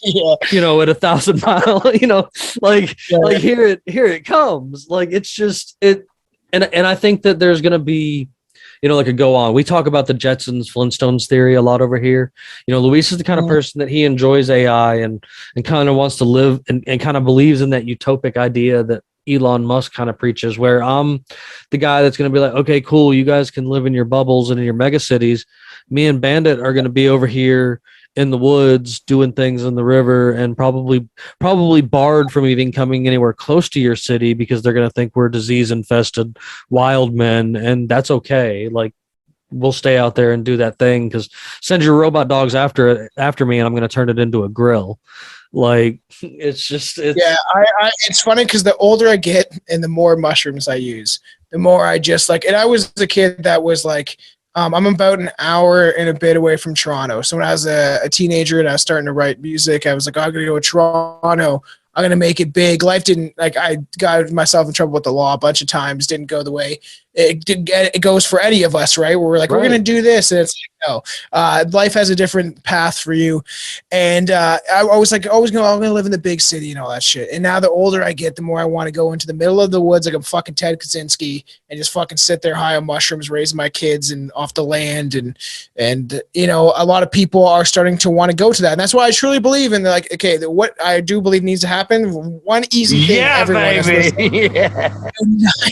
at 1,000 mile, here it comes. It's just it. And I think that there's going to be, a go on. We talk about the Jetsons, Flintstones theory a lot over here. Luis is the kind of person that he enjoys AI and kind of wants to live and kind of believes in that utopic idea that Elon Musk kind of preaches, where I'm the guy that's going to be like, okay, cool, you guys can live in your bubbles and in your mega cities. Me and Bandit are going to be over here in the woods doing things in the river, and probably barred from even coming anywhere close to your city, because they're going to think we're disease infested wild men, and that's okay. We'll stay out there and do that thing, because send your robot dogs after me, and I'm going to turn it into a grill. It's funny because the older I get and the more mushrooms I use, the more I just and I was a kid that was I'm about an hour and a bit away from Toronto. So when I was a teenager and I was starting to write music, I was like, oh, I'm going to go to Toronto. I'm going to make it big. Life didn't, like, I got myself in trouble with the law a bunch of times. Didn't go the way it goes for any of us, right? Where we're like, we're going to do this. And it's like, no, life has a different path for you. And I was like, I'm going to live in the big city and all that shit. And now the older I get, the more I want to go into the middle of the woods like I'm fucking Ted Kaczynski and just fucking sit there high on mushrooms, raise my kids and off the land. And you know, a lot of people are starting to want to go to that. And that's why I truly believe in like, okay, what I do believe needs to happen. One easy thing. Yeah, baby.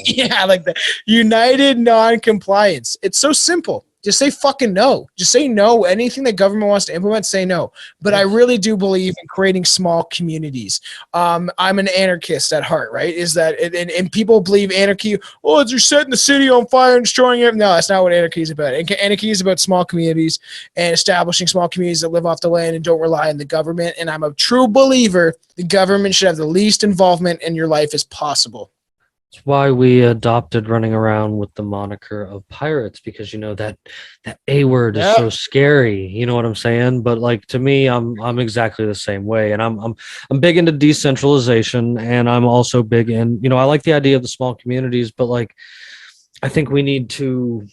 Yeah, like the United Non-Compliance. It's so simple. Just say fucking no. Just say no. Anything that government wants to implement, say no. But I really do believe in creating small communities. I'm an anarchist at heart, right? Is that and people believe anarchy? Oh, it's you're setting the city on fire and destroying it. No, that's not what anarchy is about. Anarchy is about small communities and establishing small communities that live off the land and don't rely on the government. And I'm a true believer the government should have the least involvement in your life as possible. That's why we adopted running around with the moniker of pirates, because you know that A word is so scary. You know what I'm saying? But like, to me, I'm exactly the same way, and I'm big into decentralization, and I'm also big in, you know, I like the idea of the small communities, but like, I think we need to,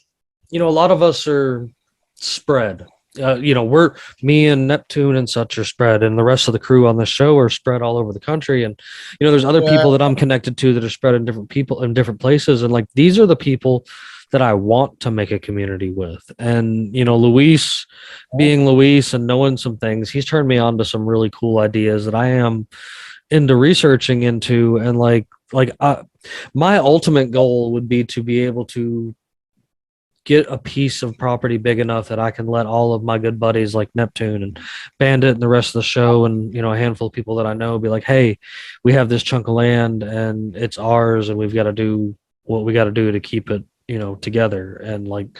you know, a lot of us are spread. You know, me and Neptune and such are spread, and the rest of the crew on the show are spread all over the country. And, you know, there's other people that I'm connected to that are spread in different people in different places. And like, these are the people that I want to make a community with. And, you know, Luis being Luis and knowing some things, he's turned me on to some really cool ideas that I am into researching into. And my ultimate goal would be to be able to get a piece of property big enough that I can let all of my good buddies like Neptune and Bandit and the rest of the show, and, you know, a handful of people that I know, be like, hey, we have this chunk of land and it's ours, and we've got to do what we got to do to keep it, you know, together. And like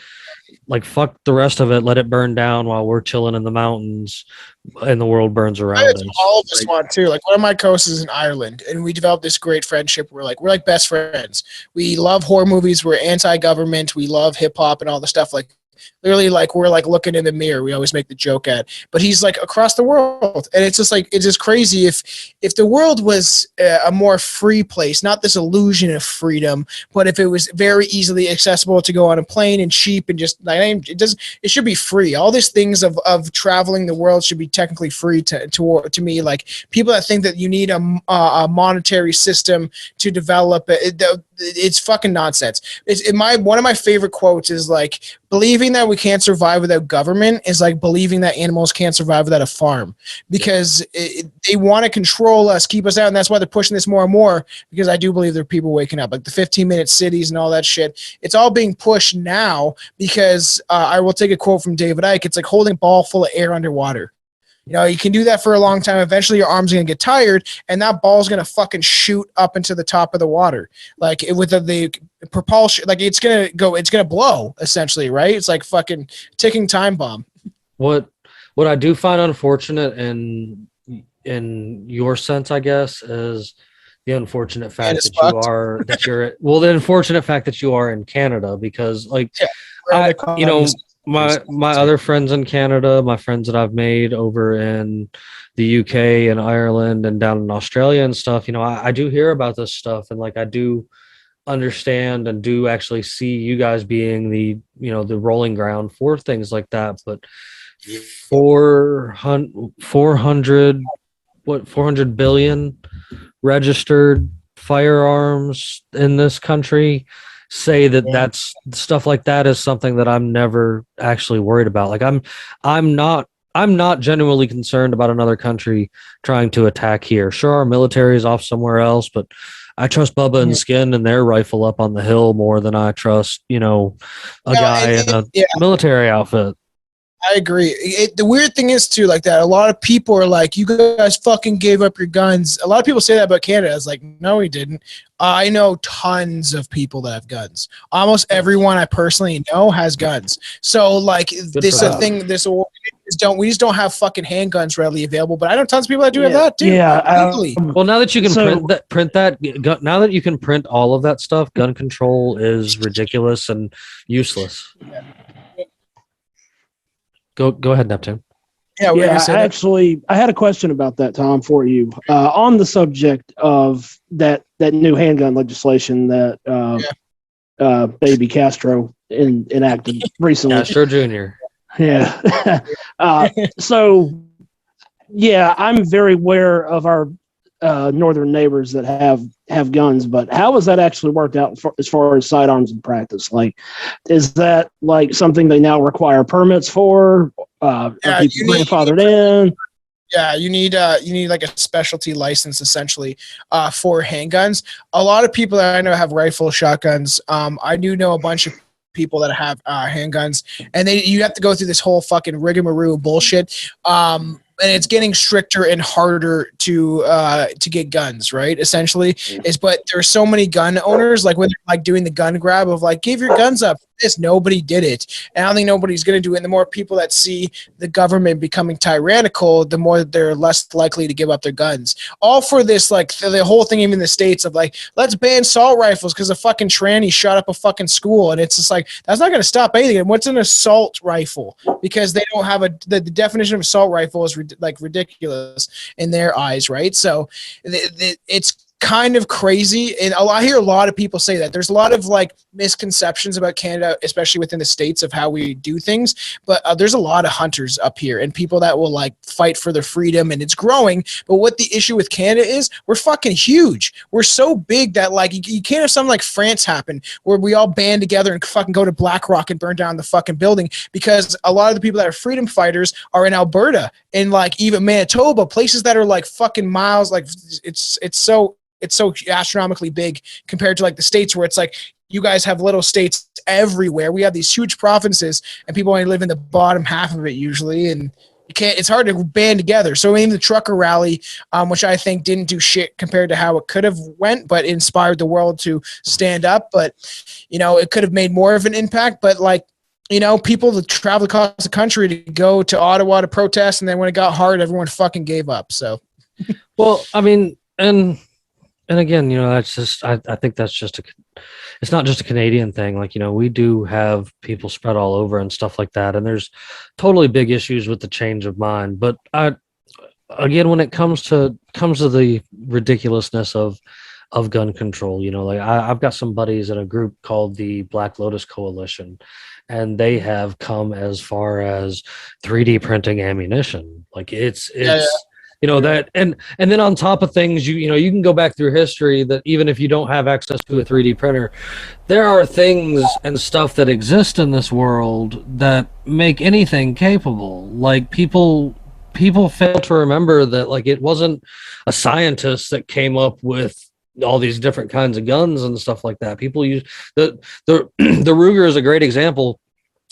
fuck the rest of it, let it burn down while we're chilling in the mountains and the world burns around us. All of us want too. Like, one of my coasts is in Ireland, and we developed this great friendship. We're like best friends. We love horror movies. We're anti-government. We love hip hop and all the stuff. Like, literally, like, we're like looking in the mirror. We always make the joke at, but he's like across the world, and it's just like, it's just crazy. If the world was a more free place, not this illusion of freedom, but if it was very easily accessible to go on a plane and cheap and just like, it should be free. All these things of traveling the world should be technically free to me. Like, people that think that you need a monetary system to develop it's fucking nonsense. One of my favorite quotes is like, believing that we can't survive without government is like believing that animals can't survive without a farm, because they want to control us, keep us out. And that's why they're pushing this more and more, because I do believe there are people waking up, like the 15-minute cities and all that shit. It's all being pushed now because I will take a quote from David Icke. It's like holding a ball full of air underwater. You know, you can do that for a long time. Eventually your arms are going to get tired, and that ball's going to fucking shoot up into the top of the water. Like, with the propulsion, like, it's going to blow, essentially, right? It's like fucking ticking time bomb. What I do find unfortunate in your sense, I guess, is the unfortunate fact the unfortunate fact that you are in Canada, because like, you know, my other friends in Canada, my friends that I've made over in the UK and Ireland and down in Australia and stuff, you know, I do hear about this stuff, and like, I do understand and do actually see you guys being the, you know, the rolling ground for things like that. But 400 billion registered firearms in this country say that's stuff like that is something that I'm never actually worried about. Like, I'm not genuinely concerned about another country trying to attack here. Sure, our military is off somewhere else, but I trust Bubba and Skin and their rifle up on the hill more than I trust, you know, a guy in a military outfit. I agree. The weird thing is too, like, that a lot of people are like, you guys fucking gave up your guns. A lot of people say that about Canada. It's like, no, we didn't. I know tons of people that have guns. Almost everyone I personally know has guns. So like, we just don't have fucking handguns readily available. But I know tons of people that do have that too. Yeah. Well, now that you can print that, now that you can print all of that stuff, gun control is ridiculous and useless. Yeah. Go ahead, Neptune. Yeah, I had a question about that, Tom, for you on the subject of that new handgun legislation that Baby Castro enacted recently. Castro Jr. Yeah. So, yeah, I'm very aware of our northern neighbors that have guns, but how has that actually worked out as far as sidearms in practice? Like, is that like something they now require permits for? Are people grandfathered in? Yeah, you need like a specialty license essentially for handguns. A lot of people that I know have rifle shotguns. I do know a bunch of people that have handguns, and you have to go through this whole fucking rigmarole bullshit. And it's getting stricter and harder to get guns, right? Essentially, but there's so many gun owners, like when they're like doing the gun grab of like, give your guns up. Nobody did it, and I don't think nobody's going to do it. And the more people that see the government becoming tyrannical, the more they're less likely to give up their guns. All for this, like the whole thing, even in the States, of like, let's ban assault rifles because a fucking tranny shot up a fucking school, and it's just like that's not going to stop anything. And what's an assault rifle? Because they don't have the definition of assault rifle is like ridiculous in their eyes, right? So it's kind of crazy, and I hear a lot of people say that there's a lot of like misconceptions about Canada, especially within the States, of how we do things, but there's a lot of hunters up here and people that will like fight for their freedom, and it's growing. But what the issue with Canada is, we're fucking huge. We're so big that like you can't have something like France happen where we all band together and fucking go to BlackRock and burn down the fucking building, because a lot of the people that are freedom fighters are in Alberta and like even Manitoba, places that are like fucking miles, like it's so astronomically big compared to like the States, where it's like you guys have little states everywhere. We have these huge provinces and people only live in the bottom half of it usually, and it's hard to band together. So even the trucker rally, which I think didn't do shit compared to how it could have went, but inspired the world to stand up. But it could have made more of an impact. But like, people that travel across the country to go to Ottawa to protest, and then when it got hard, everyone fucking gave up. So, well, I mean, and again, that's just, I think that's just it's not just a Canadian thing. Like, we do have people spread all over and stuff like that. And there's totally big issues with the change of mind. But again, when it comes to the ridiculousness of gun control, like I've got some buddies in a group called the Black Lotus Coalition, and they have come as far as 3D printing ammunition. Like it's that, and then on top of things, you can go back through history that even if you don't have access to a 3D printer, there are things and stuff that exist in this world that make anything capable. Like people fail to remember that like it wasn't a scientist that came up with all these different kinds of guns and stuff like that. People use the Ruger is a great example.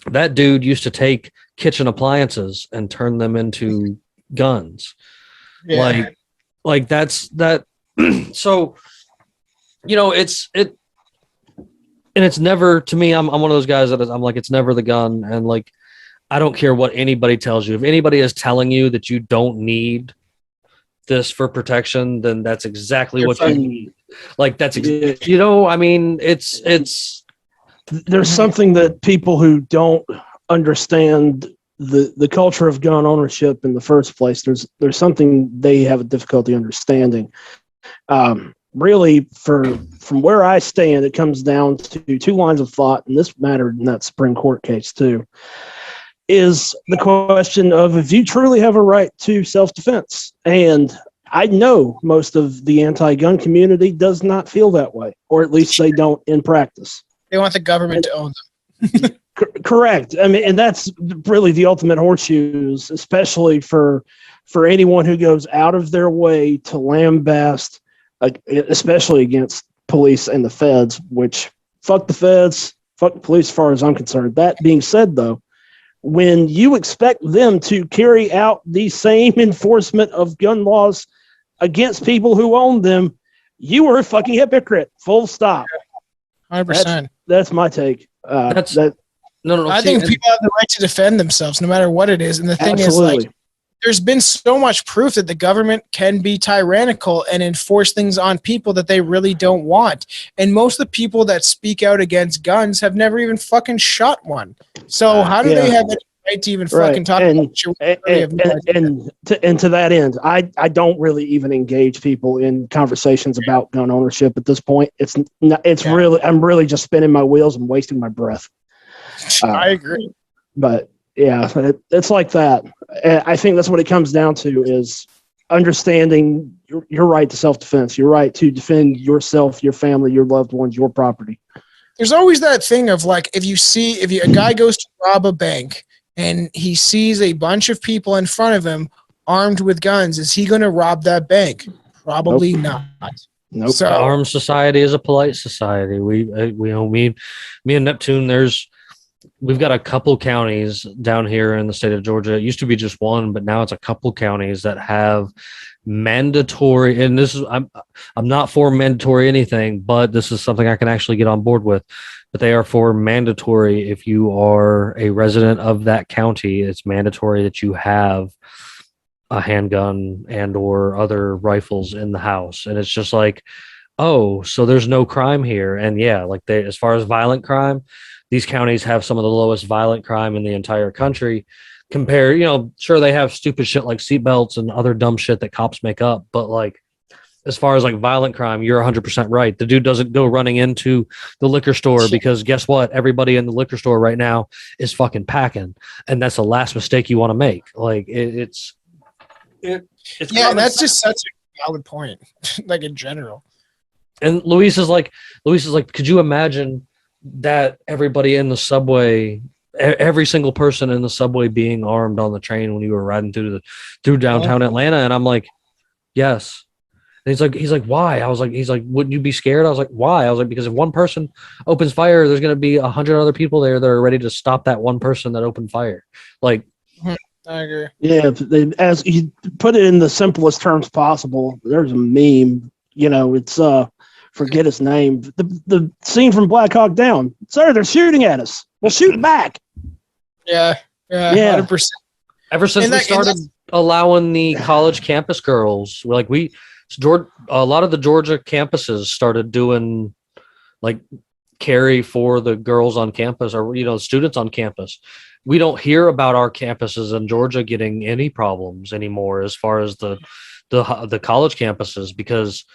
That dude used to take kitchen appliances and turn them into guns. Yeah. Like that's that. So, it's never, to me, I'm one of those guys I'm like, it's never the gun. And like, I don't care what anybody tells you. If anybody is telling you that you don't need this for protection, then that's exactly what you need. Like that's, I mean, it's, there's something that people who don't understand the culture of gun ownership in the first place, there's something they have a difficulty understanding. Really, from where I stand, it comes down to two lines of thought, and this mattered in that Supreme Court case too, is the question of if you truly have a right to self-defense. And I know most of the anti-gun community does not feel that way, or at least they don't in practice. They want the government to own them. Correct. I mean, and that's really the ultimate horseshoes, especially for anyone who goes out of their way to lambaste, especially against police and the feds, which fuck the feds, fuck the police as far as I'm concerned. That being said, though, when you expect them to carry out the same enforcement of gun laws against people who own them, you are a fucking hypocrite. Full stop. 100%. That's my take. No. I think people have the right to defend themselves, no matter what it is. And the thing is, like, there's been so much proof that the government can be tyrannical and enforce things on people that they really don't want. And most of the people that speak out against guns have never even fucking shot one. So how do they have any right to even fucking talk about shit. And to that end, I don't really even engage people in conversations about gun ownership at this point. Really, I'm really just spinning my wheels and wasting my breath. I agree. But yeah, it's like that. I think that's what it comes down to is understanding your right to self-defense, your right to defend yourself, your family, your loved ones, your property. There's always that thing of like, if a guy goes to rob a bank and he sees a bunch of people in front of him armed with guns, is he going to rob that bank? Probably not. Nope. So, Armed society is a polite society. Me and Neptune, we've got a couple counties down here in the state of Georgia. It used to be just one, but now it's a couple counties that have mandatory, and this is I'm not for mandatory anything, but this is something I can actually get on board with. But they are for mandatory. If you are a resident of that county, it's mandatory that you have a handgun and or other rifles in the house. And it's just like, oh, so there's no crime here. And yeah, like as far as violent crime, these counties have some of the lowest violent crime in the entire country. Compare, sure, they have stupid shit like seatbelts and other dumb shit that cops make up, but like as far as like violent crime, you're 100% right. The dude doesn't go running into the liquor store because guess what? Everybody in the liquor store right now is fucking packing, and that's the last mistake you want to make. Like it's yeah, and that's just such a valid point, like in general. And Luis is like, could you imagine that everybody in the subway, every single person in the subway being armed on the train when you were riding through downtown Atlanta? And I'm like, yes. And he's like, why? He's like, wouldn't you be scared? I was like, why? I was like, because if one person opens fire, there's going to be 100 other people there that are ready to stop that one person that opened fire. Like, I agree. Yeah, as you put it in the simplest terms possible, there's a meme, it's forget his name. The scene from Black Hawk Down. Sir, they're shooting at us. Well, shoot back. Yeah, 100%. Ever since we started allowing the college campus girls, a lot of the Georgia campuses started doing like carry for the girls on campus or, students on campus. We don't hear about our campuses in Georgia getting any problems anymore as far as the college campuses, because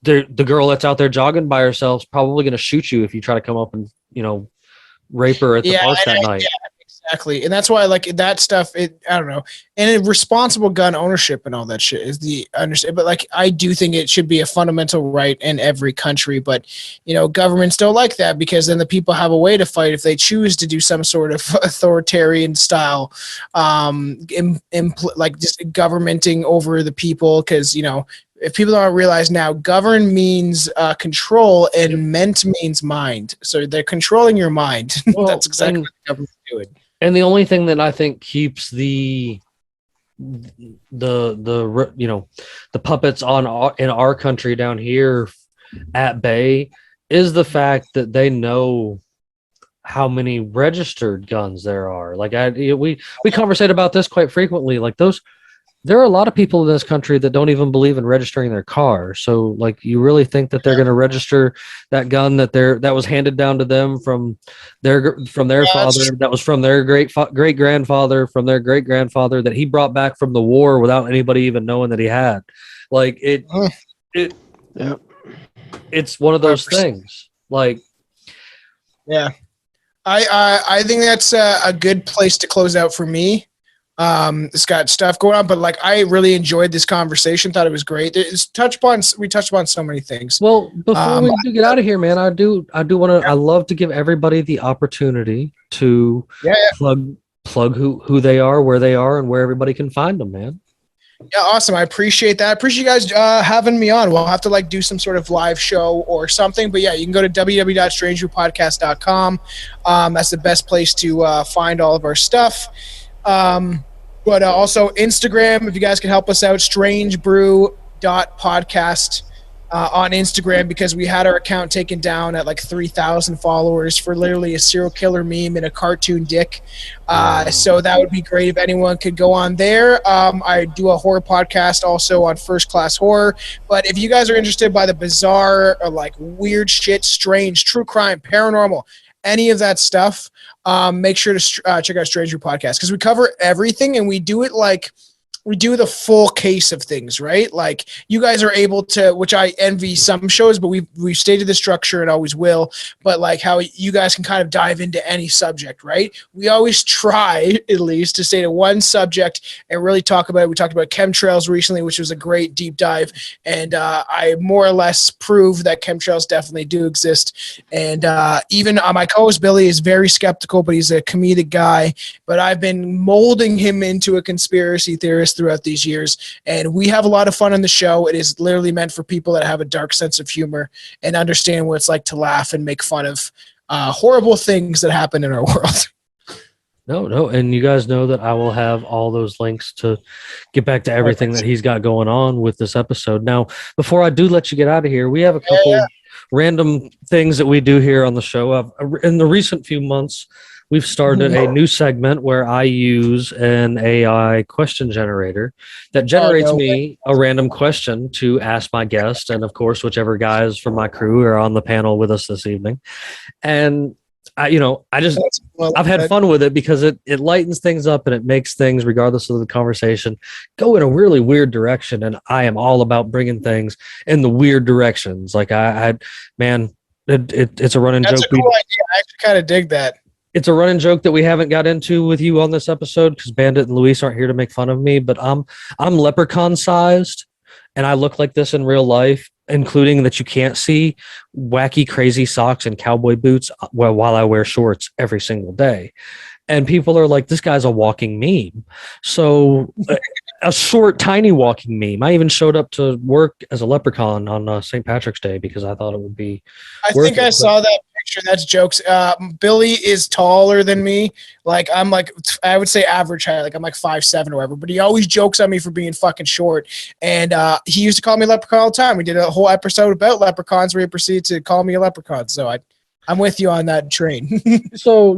the girl that's out there jogging by herself is probably going to shoot you if you try to come up and, rape her at the park that night. Yeah, exactly. And that's why like that stuff, I don't know. And responsible gun ownership and all that shit is but like, I do think it should be a fundamental right in every country, but governments don't like that because then the people have a way to fight if they choose to do some sort of authoritarian style, like just governmenting over the people. Cause if people don't realize now, govern means control and ment means mind. So they're controlling your mind. Well, that's exactly what the government's doing. And the only thing that I think keeps the puppets in our country down here at bay is the fact that they know how many registered guns there are. Like we conversate about this quite frequently. Like there are a lot of people in this country that don't even believe in registering their car. So like, you really think that they're going to register that gun that was handed down to them from their father, that was from their great grandfather, from their great grandfather that he brought back from the war without anybody even knowing that he had. Like it's one of those 100%. Things. Like, yeah, I think that's a good place to close out for me. It's got stuff going on, but like I really enjoyed this conversation. Thought it was great. We touched upon so many things. Well, before we do get out of here, man, I do want to. I love to give everybody the opportunity to plug who they are, where they are, and where everybody can find them, man. Yeah, awesome. I appreciate that. Appreciate you guys having me on. We'll have to like do some sort of live show or something. But yeah, you can go to www.strangerpodcast.com. That's the best place to find all of our stuff. But also Instagram, if you guys can help us out, strangebrew.podcast on Instagram, because we had our account taken down at like 3,000 followers for literally a serial killer meme and a cartoon dick. So that would be great if anyone could go on there. I do a horror podcast also on First Class Horror. But if you guys are interested by the bizarre or like weird shit, strange, true crime, paranormal, any of that stuff, make sure to check out Stranger Podcast, because we cover everything and we do it like we do the full case of things, right? Like you guys are able to, which I envy some shows, but we've stated the structure and always will, but like how you guys can kind of dive into any subject, right? We always try at least to stay to one subject and really talk about it. We talked about chemtrails recently, which was a great deep dive. And I more or less proved that chemtrails definitely do exist. And even my co-host Billy is very skeptical, but he's a comedic guy. But I've been molding him into a conspiracy theorist throughout these years, and we have a lot of fun on the show. It is literally meant for people that have a dark sense of humor and understand what it's like to laugh and make fun of horrible things that happen in our world. No, and you guys know that I will have all those links to get back to everything that he's got going on with this episode. Now, before I do let you get out of here, we have a couple random things that we do here on the show. In the recent few months, we've started a new segment where I use an AI question generator that generates me a random question to ask my guest, and of course, whichever guys from my crew are on the panel with us this evening. And I've had fun with it because it lightens things up and it makes things, regardless of the conversation, go in a really weird direction. And I am all about bringing things in the weird directions. Like it's a running joke. That's a cool idea. I actually kind of dig that. It's a running joke that we haven't got into with you on this episode because Bandit and Luis aren't here to make fun of me, but I'm leprechaun sized and I look like this in real life, including that you can't see wacky, crazy socks and cowboy boots while I wear shorts every single day. And people are like, this guy's a walking meme. So a short, tiny walking meme. I even showed up to work as a leprechaun on St. Patrick's Day because I thought it would be. I think I saw that picture. That's jokes. Billy is taller than me. Like I'm like, I would say average height. Like I'm like 5'7" or whatever. But he always jokes on me for being fucking short. And he used to call me leprechaun all the time. We did a whole episode about leprechauns where he proceeded to call me a leprechaun. So I'm with you on that train. So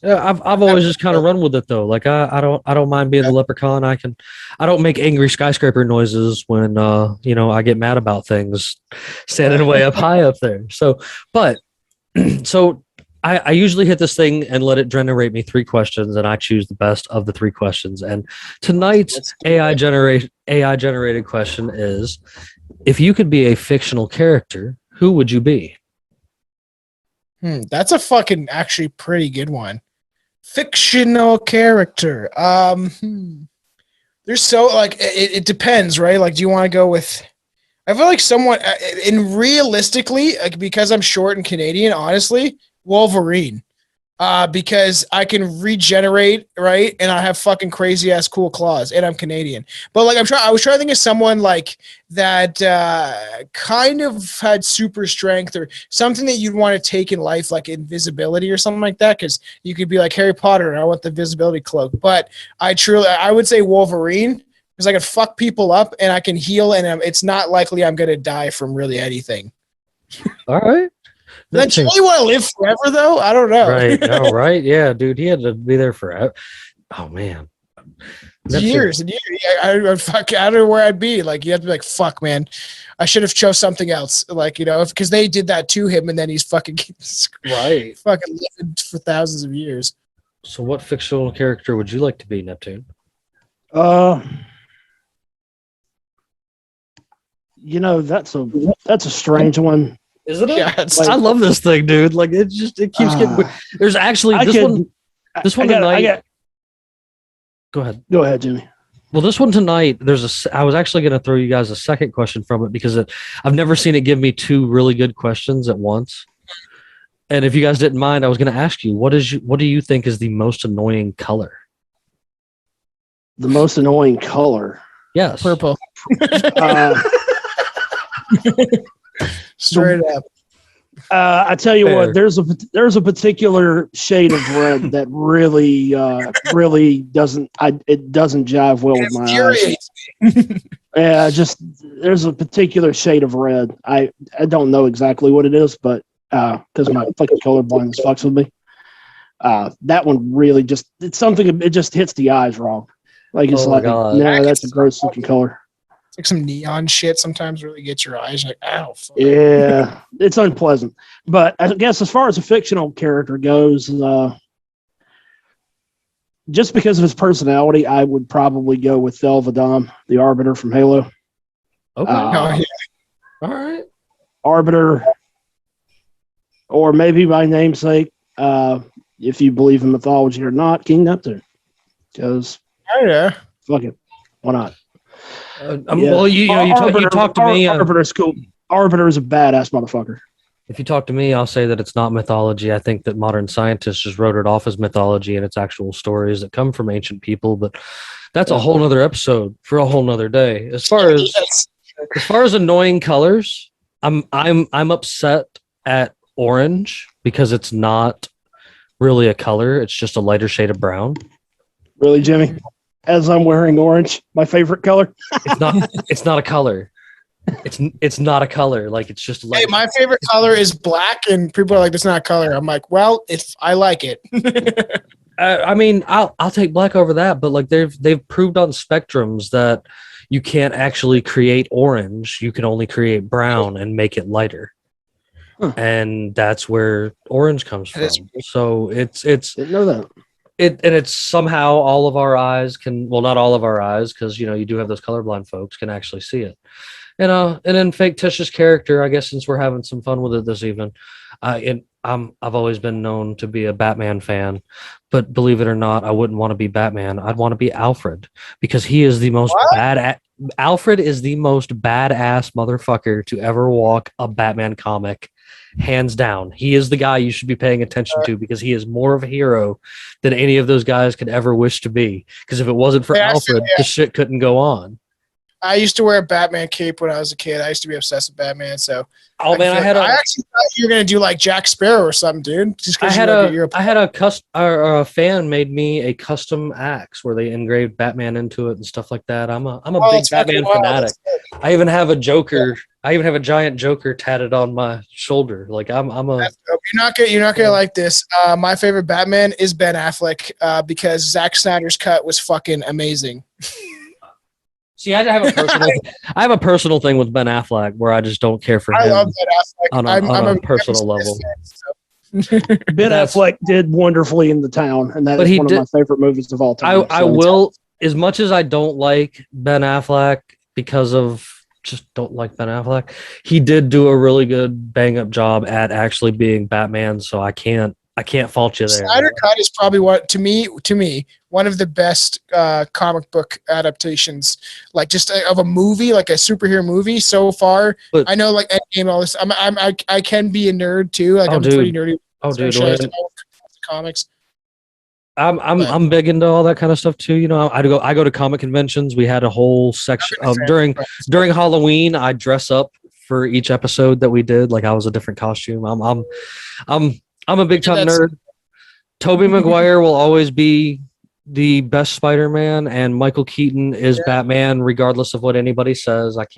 I've always just kind of run with it though. Like I don't mind being the leprechaun. I don't make angry skyscraper noises when I get mad about things standing way up high up there. So I usually hit this thing and let it generate me 3 questions, and I choose the best of the 3 questions. And tonight's AI generated question is: if you could be a fictional character, who would you be? That's a fucking actually pretty good one. Fictional character. There's so like it depends, right? Like, do you want to go with? I feel like someone, and realistically, like, because I'm short and Canadian, honestly, Wolverine. Because I can regenerate, right? And I have fucking crazy ass cool claws, and I'm Canadian. But like I was trying to think of someone like that kind of had super strength or something that you'd want to take in life, like invisibility or something like that. Because you could be like Harry Potter and I want the invisibility cloak. But I would say Wolverine, because I can fuck people up and I can heal, and it's not likely I'm gonna die from really anything. All right. Then do you want to live forever though? I don't know. Right. Oh, right. Yeah, dude. He had to be there forever. Oh man. Years and years. I don't know where I'd be. Like, you have to be like, fuck, man. I should have chose something else. Like, because they did that to him, and then he's fucking right. Fucking lived for thousands of years. So what fictional character would you like to be, Neptune? That's a strange one. Isn't it? Yeah, I love this thing, dude. Like it keeps getting weird. There's actually this one tonight. Go ahead. Go ahead, Jimmy. Well, this one tonight, I was actually going to throw you guys a second question from it because I've never seen it give me 2 really good questions at once. And if you guys didn't mind, I was going to ask you, what do you think is the most annoying color? The most annoying color? Yes. Purple. Straight up. I tell you what, there's a particular shade of red that really doesn't jive well with my eyes. Yeah, just there's a particular shade of red. I don't know exactly what it is, but because my fucking colorblindness fucks with me. That one really it just hits the eyes wrong. Like it's God. No, that's a gross looking color. Like some neon shit sometimes really gets your eyes like, ow. Fuck. Yeah, it's unpleasant. But I guess as far as a fictional character goes, just because of his personality, I would probably go with Thelvadam, the Arbiter from Halo. Okay. Oh, yeah. All right. Arbiter, or maybe by namesake, if you believe in mythology or not, King Neptune. Because, Oh, yeah. fuck it, why not? Well, you talk to me. Arbiter's cool. Arbiter is a badass motherfucker. If you talk to me, I'll say that it's not mythology. I think that modern scientists just wrote it off as mythology, and it's actual stories that come from ancient people. But that's a whole nother episode for a whole nother day. As far as annoying colors, I'm upset at orange because it's not really a color. It's just a lighter shade of brown. Really, Jimmy? As I'm wearing orange, my favorite color. It's not a color. It's not a color. Like, it's just Hey, my favorite color is black, and people are like, "That's not a color." I'm like, "Well, if I like it." I mean, I'll take black over that, but like they've proved on spectrums that you can't actually create orange. You can only create brown and make it lighter. Huh. And that's where orange comes from. So it's Didn't know that. and it's somehow all of our eyes can, well, not all of our eyes, because you do have those colorblind folks can actually see it. And then fictitious character, I guess, since we're having some fun with it this evening, I've always been known to be a Batman fan, but believe it or not, I wouldn't want to be Batman. I'd want to be Alfred, because he is the most Alfred is the most badass motherfucker to ever walk a Batman comic, hands down. He is the guy you should be paying attention to, because he is more of a hero than any of those guys could ever wish to be. Because if it wasn't for Alfred, the shit couldn't go on. I used to wear a Batman cape when I was a kid. I used to be obsessed with Batman. So, I actually thought you were gonna do like Jack Sparrow or something, dude. Just I had a fan made me a custom axe where they engraved Batman into it and stuff like that. I'm a big Batman fanatic. I even have a Joker. Yeah. I even have a giant Joker tatted on my shoulder. Like I'm a. You're not gonna like this. My favorite Batman is Ben Affleck because Zack Snyder's cut was fucking amazing. See, I have a personal thing with Ben Affleck where I just don't care for him. I love Ben Affleck. on a personal level. Ben Affleck did wonderfully in The Town, and that is one of my favorite movies of all time. I will, as much as I don't like Ben Affleck because of just don't like Ben Affleck, he did do a really good bang up job at actually being Batman. So I can't fault you there. Snyder Cut is probably to me one of the best comic book adaptations, like just of a movie, like a superhero movie so far. But I know, like Endgame, all this. I can be a nerd too. Like I'm pretty nerdy. Oh, dude, comics. I'm big into all that kind of stuff too. I go to comic conventions. We had a whole section of during Halloween. I dress up for each episode that we did. Like I was a different costume. I'm a big time nerd. Tobey Maguire will always be the best Spider-Man, and Michael Keaton is Batman, regardless of what anybody says. But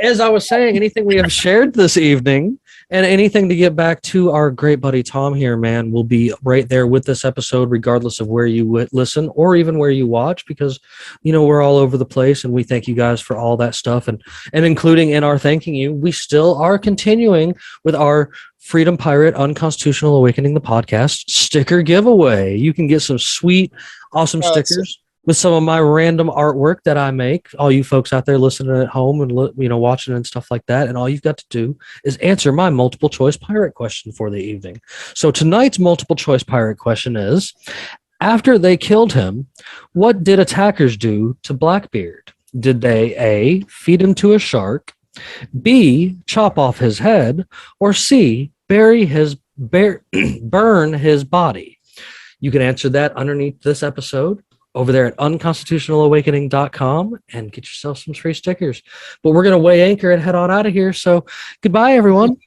as I was saying, anything we have shared this evening and anything to get back to our great buddy Tom here, man, will be right there with this episode, regardless of where you listen or even where you watch, because, we're all over the place, and we thank you guys for all that stuff. And including in our thanking you, we still are continuing with our Freedom Pirate Unconstitutional Awakening, the podcast sticker giveaway. You can get some sweet, awesome stickers with some of my random artwork that I make. All you folks out there listening at home and watching and stuff like that, and all you've got to do is answer my multiple choice pirate question for the evening. So tonight's multiple choice pirate question is: after they killed him, what did attackers do to Blackbeard? Did they A, feed him to a shark, B, chop off his head, or C, burn his body? You can answer that underneath this episode over there at unconstitutionalawakening.com and get yourself some free stickers. But we're going to weigh anchor and head on out of here. So goodbye, everyone.